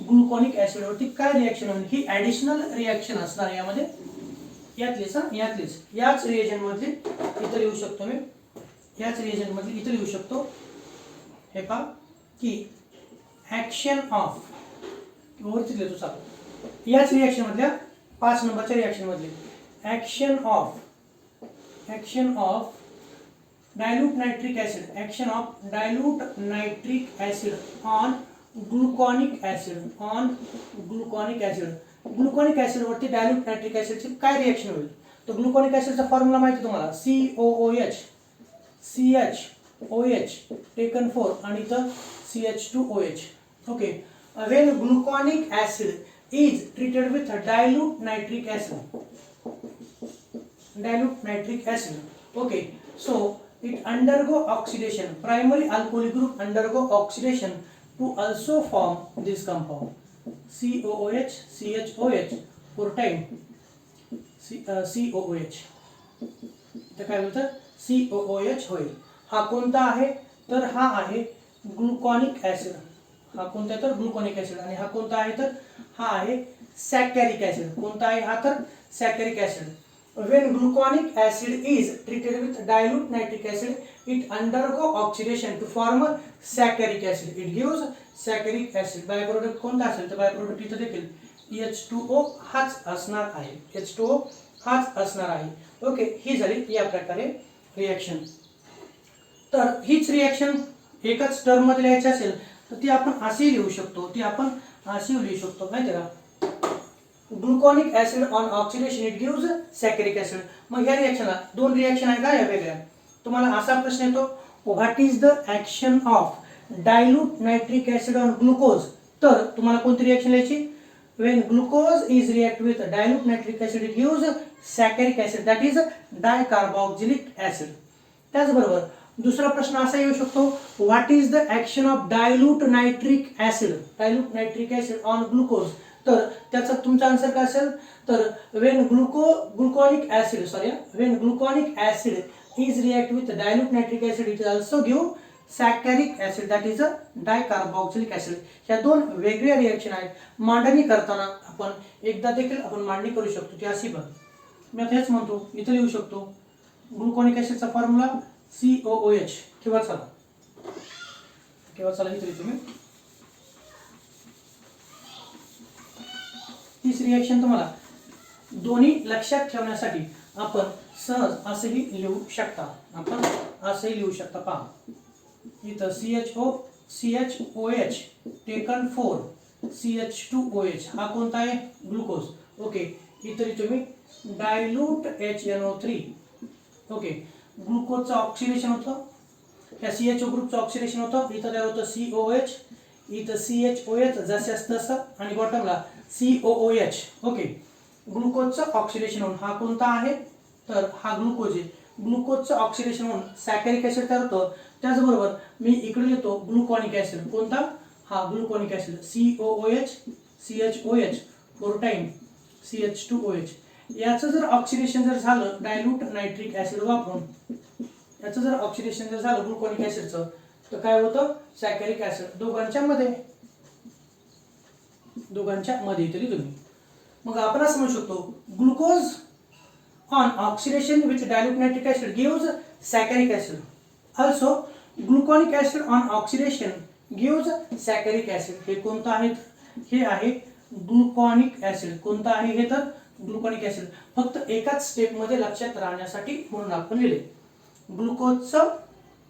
ग्लुकॉनिक ऍसिड वरती काय रिएक्शन होईल, ही ऍडिशनल रिएक्शन असणार यामध्ये. यातलीच याच रिएजन मधली इथं लिहू शकतो मी, याच रिएजन मधली इथं लिहू शकतो. हे पहा की ऍक्शन ऑफ वरती लिहितो चालू, याच रिएक्शन मधल्या 5 नंबरच्या रिएक्शन मधली action of dilute nitric acid on gluconic acid. Gluconic acid वरती डायल्यूट नायट्रिक ऍसिड ची काय रिएक्शन होईल. तो ग्लुकॉनिक ऍसिडचा फॉर्म्युला माहिती तुम्हाला, COOH टेकन 4 आणि इथं CH2OH. Okay. When gluconic acid is treated with dilute nitric acid, okay, so it undergo oxidation. Primary alcoholic group undergo oxidation to also form this compound COOH, CHOH, 4 time COOH. तर काय बोलतात, COOH होईल. हा कोणता आहे तर हा आहे ग्लुकॉनिक ऍसिड. हा कोणता तर ग्लुकॉनिक ऍसिड, आणि हा कोणता आहे तर हा आहे सॅकॅरिक ऍसिड. कोणता आहे हा तर सॅकॅरिक acid. When gluconic acid is treated with dilute nitric acid, it undergo oxidation to form saccharic acid. It gives saccharic acid. By-product कोणता असेल तर बायप्रोडक्ट इथं देखील H2O हाच असणार आहे. ओके, ही झाली या प्रकारे रिएक्शन. तर हीच रिएक्शन एकच टर्म मध्ये लिहायची असेल तर ती आपण अशी लिहू शकतो, माहिती का, gluconic acid on oxidation it gives saccharic acid. मग ह्या रिएक्शनला 2 रिएक्शन आहे का या वेगळ्या. तुम्हाला असा प्रश्न येतो, what is the action of dilute nitric acid on glucose. तर तुम्हाला कोणती रिएक्शन लिहायची, when glucose is react with dilute nitric acid it gives saccharic acid, that is dicarboxylic acid. त्याचबरोबर दुसरा प्रश्न असा येऊ शकतो, what is the action of dilute nitric acid on glucose. तर त्याचा तुमचा आन्सर काय असेल तर when gluconic acid is react with dilute nitric acid it also give सॅकॅरिक acid, that is a dicarboxylic acid. ह्या 2 वेगळ्या रिएक्शन आहेत. मांडणी करताना आपण एकदा देखील आपण मांडणी करू शकतो, ती अशी बघ. मी आता हेच म्हणतो, इथं लिहू शकतो ग्लुकॉनिक ऍसिडचा फॉर्म्युला COOH किंवा चला इथं लिहितो मी. तीच रिएक्शन तुम्हाला दोन्ही लक्षात ठेवण्यासाठी आपण सहज असेही लिहू शकता. पहा इथं CHOH टेकन 4 CH2OH हा कोणता आहे ग्लुकोज. ओके, इथं लिहितो मी डायल्यूट HNO3. ओके, ग्लुकोजचं ऑक्सिडेशन होतं, या CHO ग्रुपचं ऑक्सिडेशन होतं, इथं तयार होतं COH, इथं CHOH जसंच तसं, आणि बॉटमला COOH. ओके, ग्लुकोजचं ऑक्सिडेशन होऊन हा कोणता आहे तर हा ग्लुकोज आहे. ग्लुकोजचं ऑक्सिडेशन होऊन सॅकॅरिक ऍसिड तयार होतं. त्याचबरोबर मी इकडे लिहितो ग्लुकॉनिक ऍसिड. कोणता, हा gluconic acid COOH, CHOH 4 time CH2OH. याचं जर ऑक्सिडेशन जर झालं डायल्यूट नायट्रिक ऍसिड वापरून, याचं जर ऑक्सिडेशन जर झालं ग्लुकोनिक ऍसिडचं, तर काय होतं सॅकॅरिक ऍसिड दोघांच्या मध्ये इथे तुम्ही. मग आपण असं म्हणू शकतो glucose on oxidation with dilute nitric acid gives saccharic acid. Also gluconic acid on oxidation gives saccharic acid. हे कोणतं आहे? हे आहे ग्लुकोनिक ऍसिड. कोणतं आहे हे? तर ग्लुकोनिक ऍसिड. फक्त एकाच स्टेप मध्ये लक्षात राहण्यासाठी म्हणून आपण लिहिले. ग्लुकोजचं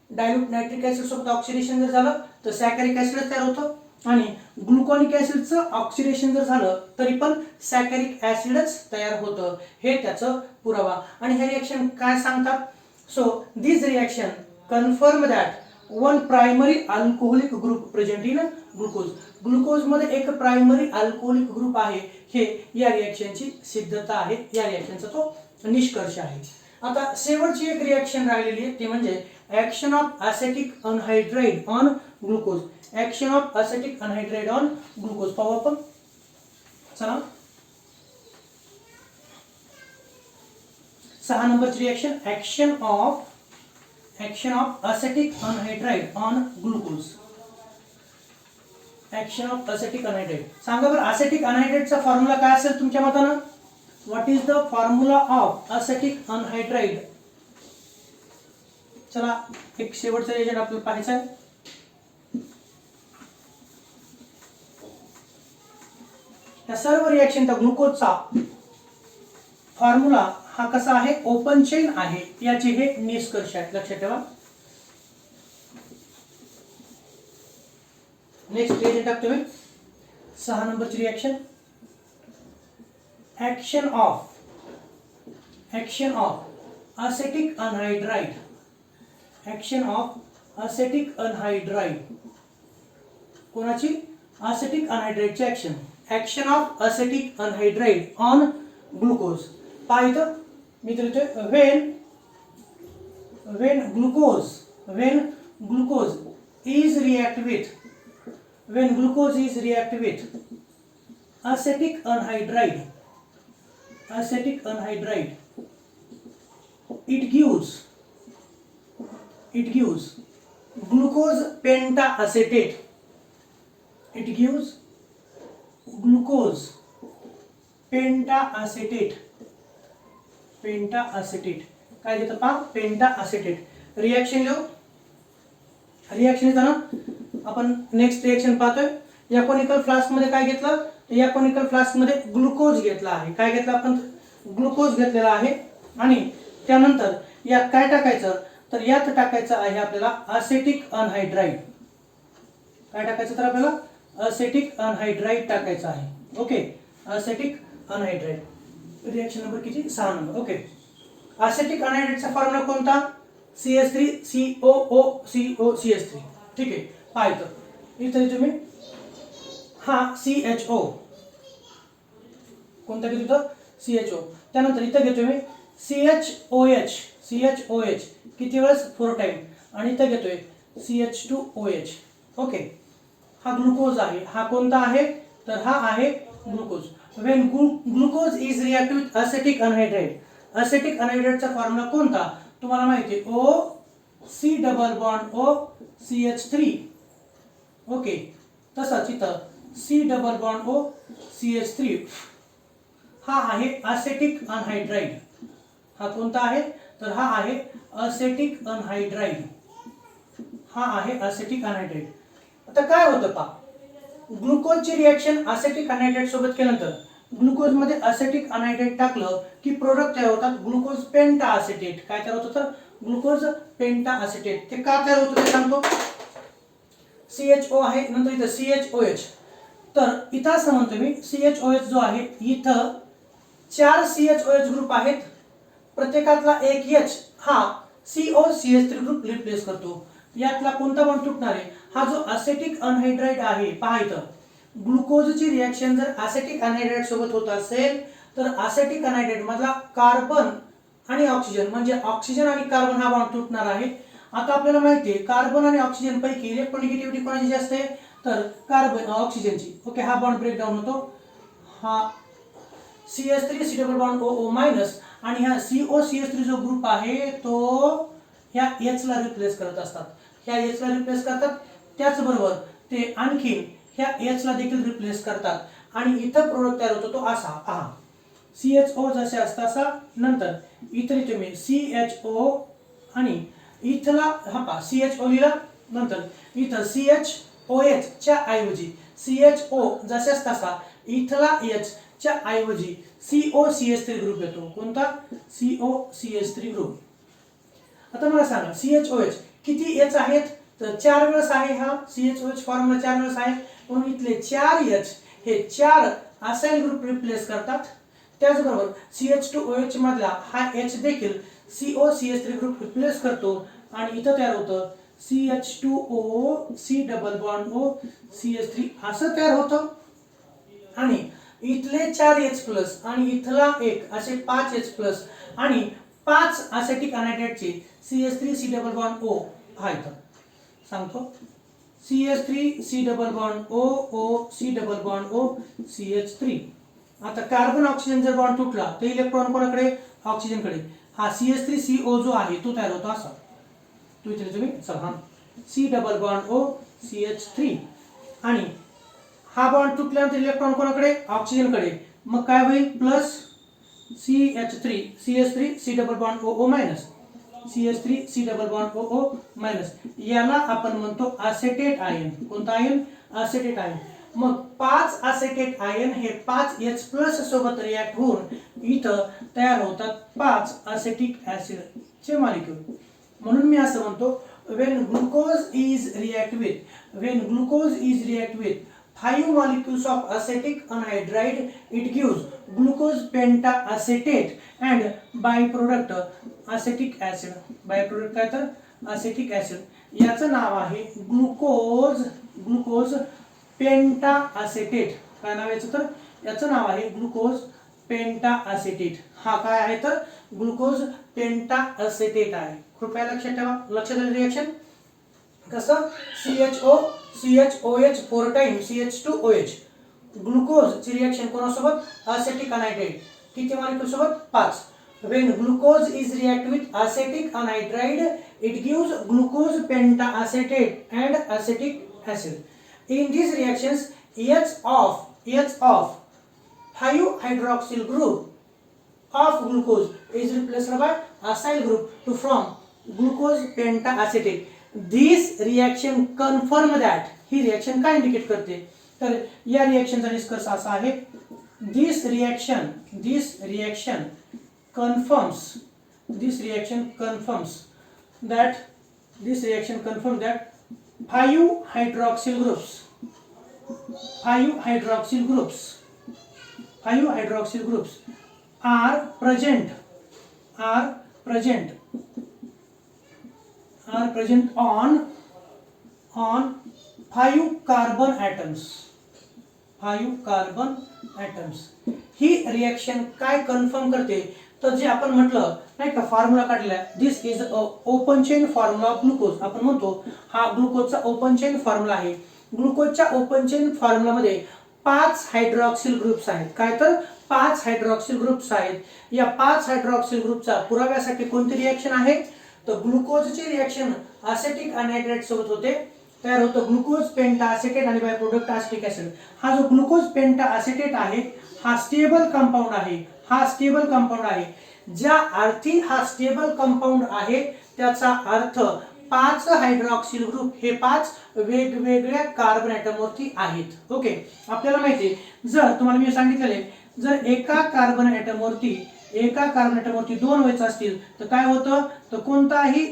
डायल्यूट नायट्रिक ऍसिड सोबत ऑक्सिडेशन जर झालं तर सॅकॅरिक ऍसिड तयार होतं, आणि ग्लुकोनिक ऍसिडचं ऑक्सिडेशन जर झालं तरी पण सॅकॅरिक ऍसिडच तयार होतं. हे त्याचं पुरावा. आणि हे रिएक्शन काय सांगतात? So this reaction confirm that one primary alcoholic group present in glucose. Glucose मध्ये एक प्रायमरी अल्कोहोलिक ग्रुप आहे, हे या रिएक्शनची सिद्धता आहे, या रिएक्शनचा तो निष्कर्ष आहे. आता शेवटची एक रिएक्शन राहिलेली आहे, ते म्हणजे action of acetic anhydride on glucose. Action of acetic anhydride on glucose पाहू आपण. चला 6 नंबरची reaction action of acetic anhydride on glucose. Action of acetic anhydride. सांगा बरं असेटिक अनहायड्राइडचा फॉर्म्युला काय असेल तुमच्या मतानं? What is the formula of acetic anhydride? चला एक शेवटचा रिएक्शन आपल्याला पाहायचा आहे. या सर्व रिएक्शन त्या ग्लुकोजचा फॉर्म्युला हा कसा आहे? ओपन चेन आहे, याचे हे निष्कर्ष आहेत, लक्षात ठेवा. नेक्स्ट रिएक्शन टाकतो मी 6 नंबरची reaction action of acetic anhydride. Action of acetic anhydride. कोणाची? असेटिक अनहायड्राइडची action. Action of acetic anhydride on glucose. पहा इथं मी लिहितोय when glucose is react with acetic anhydride, it gives glucose pentaacetate. It gives glucose pentaacetate. काय देतं पहा? पेंटाअसेटेट. Reaction लिहू. Reaction येताना आपण नेक्स्ट रिएक्शन पाहतोय. याकोनिकल फ्लास्क मध्ये काय घेतलं? याकोनिकल फ्लास्क मध्ये ग्लुकोज घेतला आहे. काय घेतलं आपण? ग्लुकोज घेतलेला आहे. आणि त्यानंतर यात काय टाकायचं? तर यात टाकायचं आहे आपल्याला असेटिक अनहायड्राइड. काय टाकायचं? तर आपल्याला असेटिक अनहायड्राइड टाकायचं आहे. Okay, acetic anhydride. Reaction number किती? 6 नंबर. ओके, असेटिक अनहायड्राइडचा फॉर्म्युला कोणता? CH3COOCO CH3. ठीक आहे, पाहायचं इथे तुम्ही हा CHO कोणता घेतो? CHO. त्यानंतर इथे घेतो मी CHOH. किती वेळेस? 4 टाइम. आणि इथे घेतोय CH2OH. ओके, हा ग्लुकोज आहे. हा कोणता आहे? तर हा आहे glucose. when glucose is react with acetic anhydride. Acetic अनहायड्राइडचा फॉर्म्युला कोणता? तुम्हाला माहिती आहे, OC double bond OCH3. Okay, तसाच इथं C डबल बॉन्ड OCH3. हा आहे असेटिक अनहायड्राइड. हा कोणता आहे? तर हा आहे असेटिक अनहायड्राइड. हा आहे असेटिक अनहायड्राइड. आता काय होतं पहा, ग्लुकोजची रिएक्शन असेटिक अनहायड्राइड सोबत केल्यानंतर ग्लुकोज मध्ये असेटिक अनहायड्राइड टाकलं की प्रोडक्ट तयार होतात ग्लुकोज पेंटाअसेटेट. काय तयार होतं? तर ग्लुकोज पेंटाअसेटेट. ते का तयार होतं ते सांगतो. CHO आहे, नंतर इथं CHOH. तर इथं असं म्हणतो मी CHOH जो आहे, इथं 4 CHOH ग्रुप आहेत. प्रत्येकातला एक H हा COCH3 ग्रुप रिप्लेस करतो. यातला कोणता बॉन्ड तुटणार आहे? हा जो असेटिक अनहायड्राइड आहे. पहा इथं ग्लुकोजची रिएक्शन जर असेटिक अनहायड्राइड सोबत होत असेल तर असेटिक अनहायड्राइड मधला कार्बन आणि ऑक्सिजन म्हणजे ऑक्सिजन आणि कार्बन हा बॉन्ड तुटणार आहे. आता आपल्याला माहिती आहे कार्बन आणि ऑक्सिजन पैकी इलेक्ट्रोनिगेटिव्हिटी कोणाची जास्त आहे? तर कार्बन ऑक्सिजनची. ओके, हा बॉन्ड ब्रेक डाऊन होतो. हा CH3 C double bond OO minus आणि ह्या COCH3 जो ग्रुप आहे तो ह्या H ला रिप्लेस करत असतात. ह्या H ला रिप्लेस करतात, त्याचबरोबर ते आणखी ह्या H ला देखील रिप्लेस करतात आणि इथं प्रोडक्ट तयार होतो तो असा पहा. CHO जसे असता असा, नंतर इथे तुम्ही CHO आणि इथला हा पहा CHO लिहिला, नंतर इथं CHOH च्या ऐवजी CHO जसे असता असा इथला H च्या ऐवजी COCH3 ग्रुप येतो. कोणता? COCH3 group. आता मला सांगा CHOH किती H आहेत? तर 4 वेळेस आहे. हा CHOH फॉर्म्युला 4 वेळेस आहे, म्हणून इथले 4 H हे 4 असाइल ग्रुप रिप्लेस करतात. त्याचबरोबर CH2OH मधला हा H देखील COCH3 ग्रुप रिप्लेस करतो आणि इथं तयार होतं CH2O C double bond O CH3 असं तयार होतं. आणि इथले 4 H प्लस आणि इथला एक असे 5 H प्लस आणि 5 ascetic अनायड्राइडचे CH3 C double bond O आहेत. सांगतो CH3 C double bond O O C double bond O CH3. आता कार्बन ऑक्सिजन जर बॉन्ड तुटला तर इलेक्ट्रॉन कोणाकडे? ऑक्सिजनकडे. हा CH3CO जो आहे तो तयार होतो असा. तो इथे तुम्ही चला C double bond O CH3 आणि हा बॉन्ड तुटल्यानंतर इलेक्ट्रॉन कोणाकडे? ऑक्सिजनकडे. मग काय होईल? Plus CH3 C double bond OO minus CH3 C double bond OO minus. याला आपण म्हणतो असेटेट आयन. कोणता आयन? असेटेट आयन. मग 5 असेटेट आयन हे 5 H प्लस सोबत रिॲक्ट होऊन इथं तयार होतात 5 असेटिक ऍसिड चे मॉलिक्यूल. म्हणून मी असं म्हणतो when glucose is react with 5 molecules of acetic anhydride, it gives glucose pentaacetate and byproduct acetic acid. byproduct काय तर acetic acid. याचं नाव आहे ग्लुकोज पेंटाएसेटेट. काय नाव याचं? तर याचं नाव आहे ग्लुकोज पेंटाएसेटेट. हा काय आहे? तर ग्लुकोज पेंटाएसेटेट आहे. कृपया लक्षात ठेवा. लक्षात आलं रिएक्शन कसं? CHOH 4 time CH2OH. ग्लुकोज ची रिएक्शन कोणासोबत? असेटिक अनायड्राइड. किती मॉलिक्यूल सोबत? 5. when glucose is react with acetic anhydride, it gives glucose pentaacetate and acetic acid. In these reactions H of 5 hydroxyl group of glucose is replaced by acyl group to form glucose pentaacetate. This reaction confirm that. He reaction काय indicate करते? तर या रिएक्शनचा निष्कर्ष असा आहे, this reaction confirms that 5 hydroxyl groups are present on 5 carbon atoms. ही reaction काय confirm करते? तर जे आपण म्हटलं नाही का फॉर्म्युला काढला, this is a open chain formula of glucose. आपण म्हणतो हा ग्लुकोजचा ओपन चेन फॉर्म्युला आहे. ग्लुकोजच्या ओपन चेन फॉर्म्युलामध्ये 5 हायड्रॉक्सिल ग्रुप्स आहेत. काय तर 5 हायड्रॉक्सिल ग्रुप्स आहेत. या 5 हायड्रॉक्सिल ग्रुपचा पुराव्यासाठी कोणती रिएक्शन आहे? तर ग्लुकोजची रिएक्शन असेटिक अनायड्राइड सोबत होते. तयार होतं ग्लुकोज पेंटाएसेटेट आणि बाय प्रोडक्ट असेटिक ऍसिड. हा जो ग्लुकोज पेंटाएसेटेट आहे हा स्टेबल कंपाऊंड आहे. ज्या अर्थी हा स्टेबल कंपाऊंड आहे त्याचा अर्थ 5 हायड्रॉक्सिल ग्रुप हे 5 वेगवेगळ्या कार्बन ॲटमवरती आहेत. ओके. आपल्याला माहिती आहे जर तुम्हाला मी सांगितलेले जर एका कार्बन ॲटमवरती 2 OH असतील तर काय होतं? तर कोणताही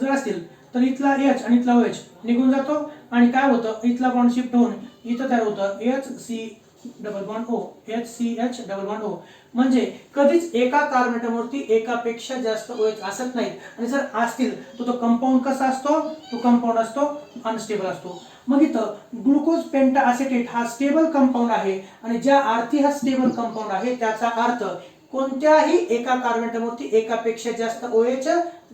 जर असतील तर इथला H आणि इथला OH निघून जातो आणि काय होतं? इथला बॉन्ड शिफ्ट होऊन इथं तयार होतं HC double bond O HCH double bond O. म्हणजे कधीच एका कार्बन ॲटमवरती एकापेक्षा जास्त OH असत नाहीत आणि जर असतील तर तो कंपाऊंड कसा असतो? तो कंपाऊंड असतो अनस्टेबल असतो. मग इथं ग्लुकोज पेंटाएसेटेट हा स्टेबल कंपाऊंड आहे आणि ज्या अर्थी हा स्टेबल कंपाऊंड आहे त्याचा अर्थ कोणत्याही एका कार्बन ॲटमवरती एकापेक्षा जास्त OH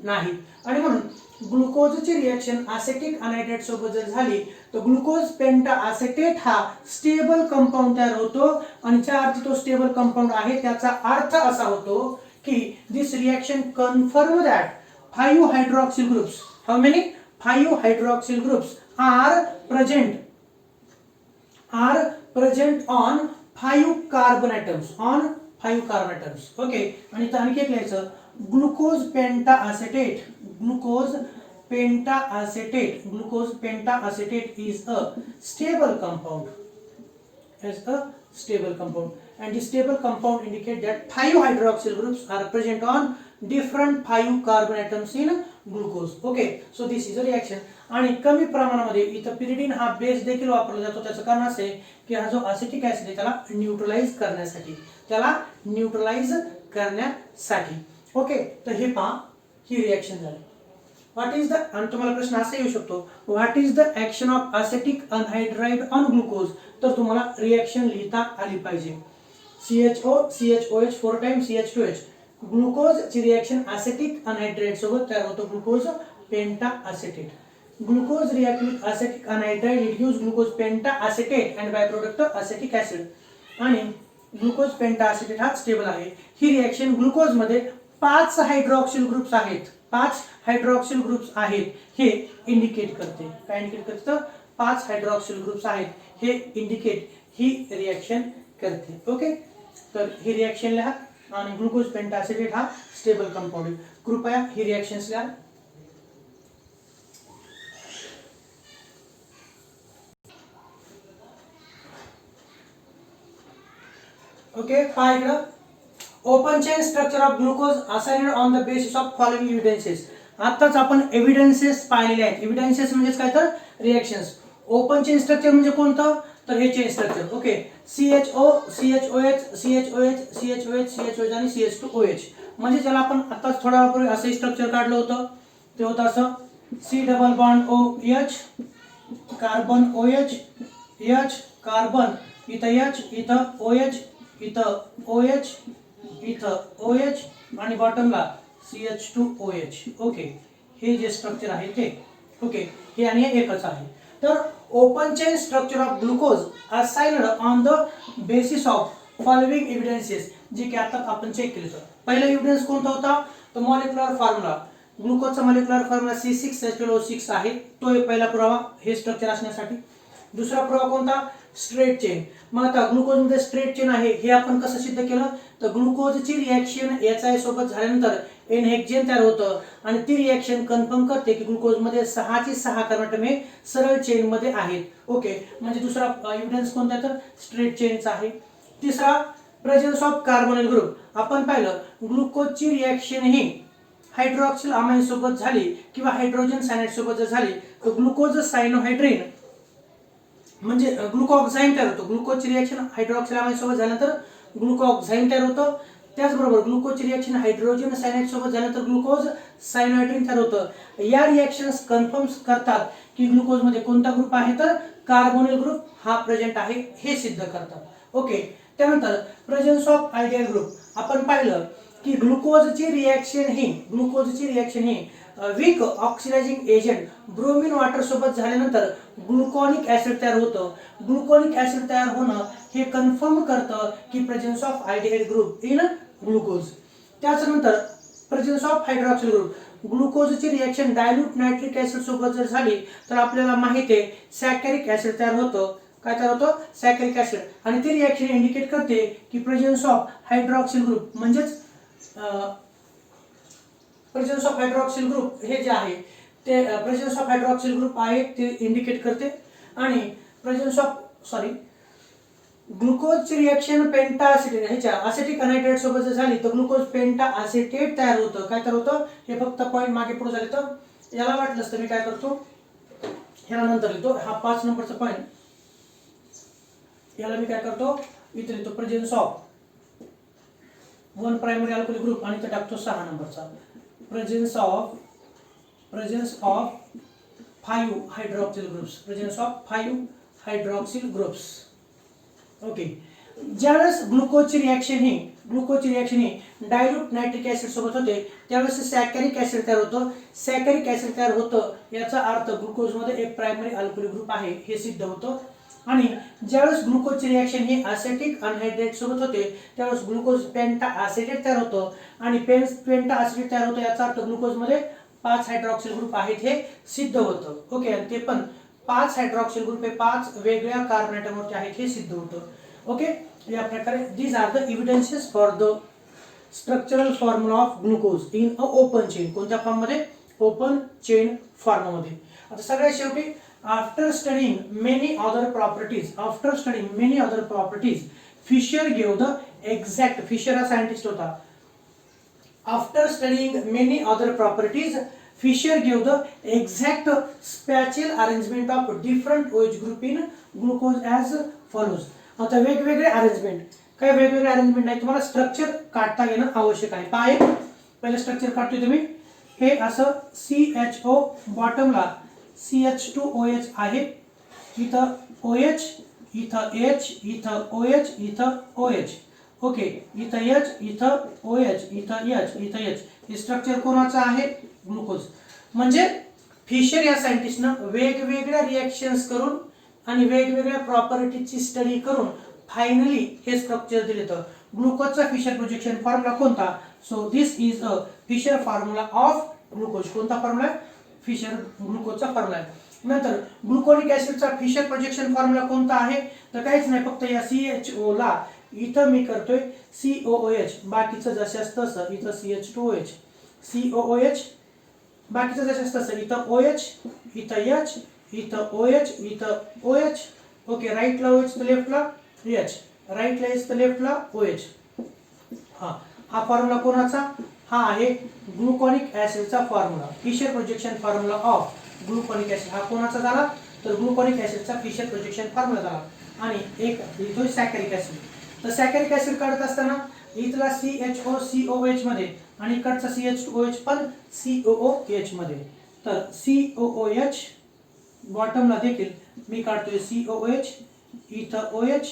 नाही. आणि म्हणून ग्लुकोजची रिएक्शन ॲसेटिक अनहायड्रेट सोबत जर झाली तर ग्लुकोज पेंटा ॲसेटेट हा स्टेबल कंपाऊंड तयार होतो आणि ज्या अर्थी तो स्टेबल कंपाऊंड आहे त्याचा अर्थ असा होतो की this reaction confirm that 5 hydroxyl groups, how many 5 hydroxyl groups are present on 5 carbon atoms, okay. आणि इथं आणखी एक लिहायचं glucose penta acetate is a stable compound, and the stable compound indicate that 5 hydroxyl groups are present on different 5 carbon atoms in glucose. Okay, so this is a reaction. आणि कमी प्रमाणामध्ये इथं pyridine हा बेस देखील वापरला जातो. त्याचं कारण असं आहे की हा जो ॲसिटिक ॲसिड आहे त्याला न्यूट्रलाइज करण्यासाठी, ओके. तर हे पहा, ही रिएक्शन झाली. व्हॉट इज द, आणि तुम्हाला प्रश्न असा येऊ शकतो, what is the action of acetic anhydride on glucose. तर तुम्हाला रिएक्शन लिहिता आली पाहिजे. CHOH 4 time CH2H. ग्लुकोजची रिएक्शन ॲसेटिक अनहायड्राइड सोबत तयार होतो, glucose penta acetate. Glucose react with acetic anhydride, it gives glucose penta acetate and by product acetic acid. आणि ग्लुकोज पेंटा ॲसेटेट हा स्टेबल आहे. ही रिएक्शन ग्लुकोज मध्ये 5 हायड्रॉक्सिल ग्रुप्स आहेत, हे इंडिकेट करते. काय इंडिकेट करते? 5 हायड्रॉक्सिल ग्रुप्स आहेत हे इंडिकेट ही रिएक्शन करते, ओके. तर ही रिएक्शन लिहा आणि ग्लुकोज पेंटा ॲसेटेट हा स्टेबल कंपाऊंड आहे. कृपया ही रिएक्शन्स लिहा. ओके, पहा इकडं open chain structure of glucose assigned on the basis of following evidences. आताच आपण एव्हिडन्सेस पाहिलेले आहेत. एव्हिडन्सेस म्हणजे काय तर रिएक्शन्स. ओपन चेन स्ट्रक्चर म्हणजे कोणतं? तर हे chain structure, okay. CHO CHOH आणि CH2OH. म्हणजे ज्याला आपण आताच थोड्या वेळापूर्वी असं स्ट्रक्चर काढलं होतं, ते होतं असं C double bond OH, carbon OH, H carbon, इथं H, इथं OH, इथं OH, इथं OH आणि बॉटमला CH2OH, ओके. हे जे स्ट्रक्चर आहे ते, ओके. हे आणि हे एकच आहे. तर open chain structure of glucose assigned on the basis of following evidences, जे की आता आपण चेक केलं. तर पहिला एव्हिडन्स कोणता होता? तर मॉलिक्युलर फॉर्म्युला. ग्लुकोजचा मॉलिक्युलर फॉर्म्युला C6H12O6 आहे. तो एक पहिला पुरावा हे स्ट्रक्चर असण्यासाठी. दुसरा पुरावा कोणता? Straight chain. मग आता ग्लुकोज मध्ये स्ट्रेट चेन आहे हे आपण कसं सिद्ध केलं? तर ग्लुकोजची रिएक्शन HI सोबत झाल्यानंतर एन हेक्सेन तयार होतं आणि ती रिएक्शन कन्फर्म करते की ग्लुकोज मध्ये 6 ची 6 कार्बन हे सरळ चेन मध्ये आहेत, ओके. म्हणजे दुसरा एव्हिडन्स कोणता? तर स्ट्रेट चेनचा आहे. तिसरा प्रेझेन्स ऑफ कार्बोनिल ग्रुप. आपण पाहिलं ग्लुकोजची रिएक्शन ही हायड्रॉक्सिल अमाइन सोबत झाली किंवा हायड्रोजन सायनाइड सोबत जर झाली तर ग्लुकोज सायनोहायड्रिन म्हणजे ग्लुकोऑक्साईन तयार होतो. ग्लुकोजची रिएक्शन हायड्रॉक्सिल अमाइन सोबत झाल्यानंतर ग्लुकोऑक्साईन तयार होतं. त्याचबरोबर ग्लुकोजची रिएक्शन हायड्रोजन सायनाइड सोबत झाल्यानंतर ग्लुकोज सायनोहायड्रिन तयार होतं. या रिएक्शन्स कन्फर्म करतात की ग्लुकोज मध्ये कोणता ग्रुप आहे? तर कार्बोनिल ग्रुप हा प्रेझेंट आहे हे सिद्ध करतात, ओके. त्यानंतर प्रेझेन्स ऑफ अल्डिहाइड ग्रुप. आपण पाहिलं की ग्लुकोजची रिएक्शन ही weak oxidising agent bromine water सोबत झाल्यानंतर ग्लुकोनिक ऍसिड तयार होतं. ग्लुकोनिक ऍसिड तयार होणं हे कन्फर्म करतं की presence of aldehyde group in glucose. त्यानंतर प्रेझेन्स ऑफ हायड्रॉक्सिल ग्रुप. ग्लुकोजची रिएक्शन डायल्यूट नायट्रिक ऍसिड सोबत जर झाली तर आपल्याला माहिती आहे सॅकॅरिक ऍसिड तयार होतं. काय तयार होतं? सॅकॅरिक ऍसिड. आणि ती रिएक्शन इंडिकेट करते की प्रेझेन्स ऑफ हायड्रॉक्सिल ग्रुप म्हणजेच प्रेझेन्स ऑफ हायड्रॉक्सिल ग्रुप हे जे आहे ते प्रेझेन्स ऑफ हायड्रॉक्सिल ग्रुप आहे ते इंडिकेट करते. आणि प्रेझेन्स ऑफ ग्लुकोजची रिएक्शन पेंटा ॲसिटेट ह्याच्या ॲसिटिक अनहायड्राइड सोबत जर झाली तर ग्लुकोज पेंटा ॲसिटेट तयार होतं. काय तयार होतं? हे फक्त पॉईंट मागे पुढे झाले तर याला वाटलं असतं मी काय करतो, ह्याला नंतर लिहितो. हा 5 नंबरचा पॉईंट याला मी काय करतो इथे लिहितो presence of 1 primary alcoholic group आणि इथे टाकतो 6 नंबरचा presence of 5 hydroxyl groups. Okay. ज्यावेळेस ग्लुकोजची रिॲक्शन ही डायल्यूट नायट्रिक ऍसिड सोबत होते त्यावेळेस सॅकॅरिक ऍसिड तयार होतं. सॅकॅरिक ऍसिड तयार होतं याचा अर्थ ग्लुकोजमध्ये एक प्रायमरी अल्कोहोलिक ग्रुप आहे हे सिद्ध होतं. आणि ज्यावेळेस ग्लुकोजची रिॲक्शन ही ॲसिटिक अनहायड्रेट सोबत होते त्यावेळेस ग्लुकोज पेंटा ॲसिडेट तयार होतं. आणि पेंटा ॲसिडेट तयार होतं याचा अर्थ ग्लुकोजमध्ये 5 हायड्रॉक्सिल ग्रुप आहेत हे सिद्ध होतं. ओके, आणि ते पण 5 हायड्रॉक्सिल ग्रुप हे 5 वेगळ्या कार्बन ॲटमवरती आहेत हे सिद्ध होतं. ओके, या प्रकारे these are the evidences for the structural formula of glucose in a open chain. कोणत्या फॉर्ममध्ये? ओपन चेन फॉर्ममध्ये. आता सगळ्यात शेवटी after studying many other properties Fisher gave the exact, Fisher हा सायंटिस्ट होता. After studying many other properties Fisher gave the exact spatial arrangement of different OH group in glucose as follows. आता वेगवेगळे arrangement, काय वेगवेगळे arrangement आहे तुम्हाला structure काढता येणं आवश्यक आहे. पाय पहिलं स्ट्रक्चर काढतोय तुम्ही. हे असं CHO बॉटमला CH2OH आहे. इथं OH, इथं H, इथं OH, इथं OH. ओके, इथं H, इथं OH, इथं H, इथं H. हे स्ट्रक्चर कोणाचं आहे? ग्लुकोज. म्हणजे फिशर या सायंटिस्टनं वेगवेगळ्या रिॲक्शन्स करून आणि वेगवेगळ्या प्रॉपर्टीची स्टडी करून फायनली हे स्ट्रक्चर दिले. तर ग्लुकोजचा फिशर प्रोजेक्शन फॉर्म्युला कोणता? So this is a Fisher formula of glucose. कोणता फॉर्म्युला आहे? फिशर ग्लुकोजचा फॉर्म्युला आहे. नंतर ग्लुकोनिक ऍसिडचा फिशर प्रोजेक्शन फॉर्म्युला कोणता आहे? तर काहीच नाही, फक्त या CHO ला इथं मी करतोय COOH, बाकीचं जसं तसं इथं CH2OH, COOH, बाकीचं जसं तसं इथं OH, इथं H, इथं OH, इथं OH. ओके, राईटला OH तर लेफ्टला H, राईटला H तर लेफ्टला OH. हा फॉर्म्युला कोणाचा? हा आहे ग्लुकोनिक ऍसिडचा formula. Fischer projection formula of gluconic acid हा कोणाचा झाला? तर ग्लुकोनिक ऍसिडचा फिशर प्रोजेक्शन फॉर्म्युला झाला. आणि एक लिहितोय सॅकॅरिक ऍसिड. तर सॅकॅरिक ऍसिड काढत असताना इथला CHO COOH मध्ये आणि इकडचा CH2OH पण COOH मध्ये. तर COOH बॉटमला देखील मी काढतोय COOH, इथं OH,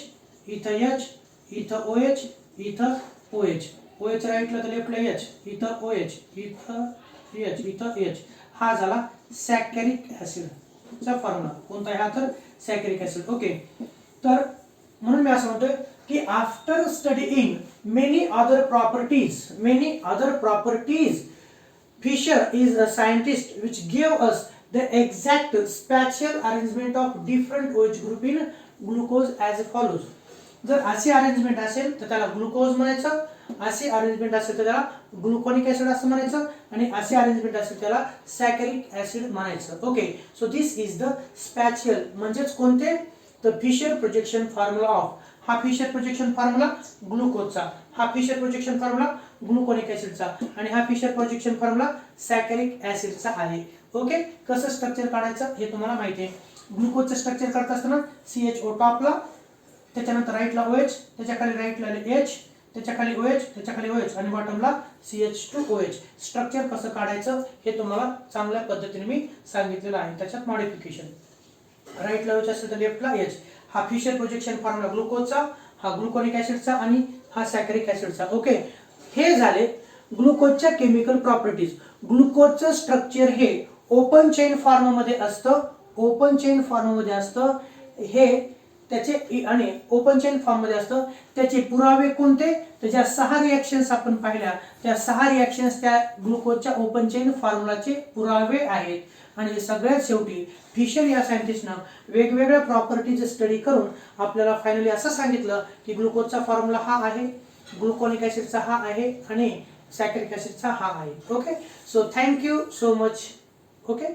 इथं H, इथं OH, इथं OH. OH राईटला तर लेफ्टला H, इथं OH, इथं H, इथं H. हा झाला सॅकॅरिक ऍसिडचा फॉर्म्युला. कोणता आहे हा? तर सॅकॅरिक ऍसिड. ओके, तर म्हणून मी असं म्हणतोय की after studying many other properties Fisher is a scientist which give us the exact spatial arrangement of different OH group in glucose as follows. जर अशी अरेंजमेंट असेल तर त्याला ग्लुकोज म्हणायचं, अशी अरेंजमेंट असेल तर त्याला ग्लुकोनिक ऍसिड असं म्हणायचं, आणि अशी अरेंजमेंट असेल त्याला सॅकॅरिक ऍसिड म्हणायचं. Okay, so this is the spatial म्हणजेच कोणते? तर फिशर प्रोजेक्शन फॉर्म्युला ऑफ. हा फिशर प्रोजेक्शन फॉर्म्युला ग्लुकोजचा, हा फिशर प्रोजेक्शन फॉर्म्युला ग्लुकोनिक ऍसिडचा, आणि हा फिशर प्रोजेक्शन फॉर्म्युला सॅकॅरिक ऍसिडचा आहे. ओके, कसं स्ट्रक्चर काढायचं हे तुम्हाला माहिती आहे. ग्लुकोजचं स्ट्रक्चर काढत असताना CHO टॉपला, त्याच्यानंतर राईटला OH, त्याच्याखाली राईटला H, त्याच्याखाली OH, त्याच्याखाली OH आणि बॉटमला CH2OH. स्ट्रक्चर कसं काढायचं हे तुम्हाला चांगल्या पद्धतीने मी सांगितलेलं आहे. त्याच्यात मॉडिफिकेशन राईटला OH असेल तर लेफ्टला H. हा फिशर प्रोजेक्शन फॉर्म्युला ग्लुकोजचा, हा ग्लुकोनिक ऍसिडचा आणि हा सॅकॅरिक ऍसिडचा. ओके, हे झाले ग्लुकोजच्या केमिकल प्रॉपर्टीज. ग्लुकोजचं स्ट्रक्चर हे ओपन चेन फॉर्म मध्ये असतं, ओपन चेन फॉर्म मध्ये असतं हे त्याचे, आणि ओपन चेन फॉर्म मध्ये असतं. त्याचे पुरावे कोणते? तर ज्या 6 रिॲक्शन्स आपण पाहिल्या त्या 6 रिॲक्शन्स त्या ग्लुकोजच्या ओपन चेन फॉर्म्युलाचे पुरावे आहेत. आणि सगळ्यात शेवटी फिशर या सायंटिस्टनं वेगवेगळ्या प्रॉपर्टीज स्टडी करून आपल्याला फायनली असं सांगितलं की ग्लुकोजचा फॉर्म्युला हा आहे, ग्लुकोनिक ऍसिडचा हा आहे आणि सॅकॅरिक ऍसिडचा हा आहे. Okay, so thank you so much. Okay.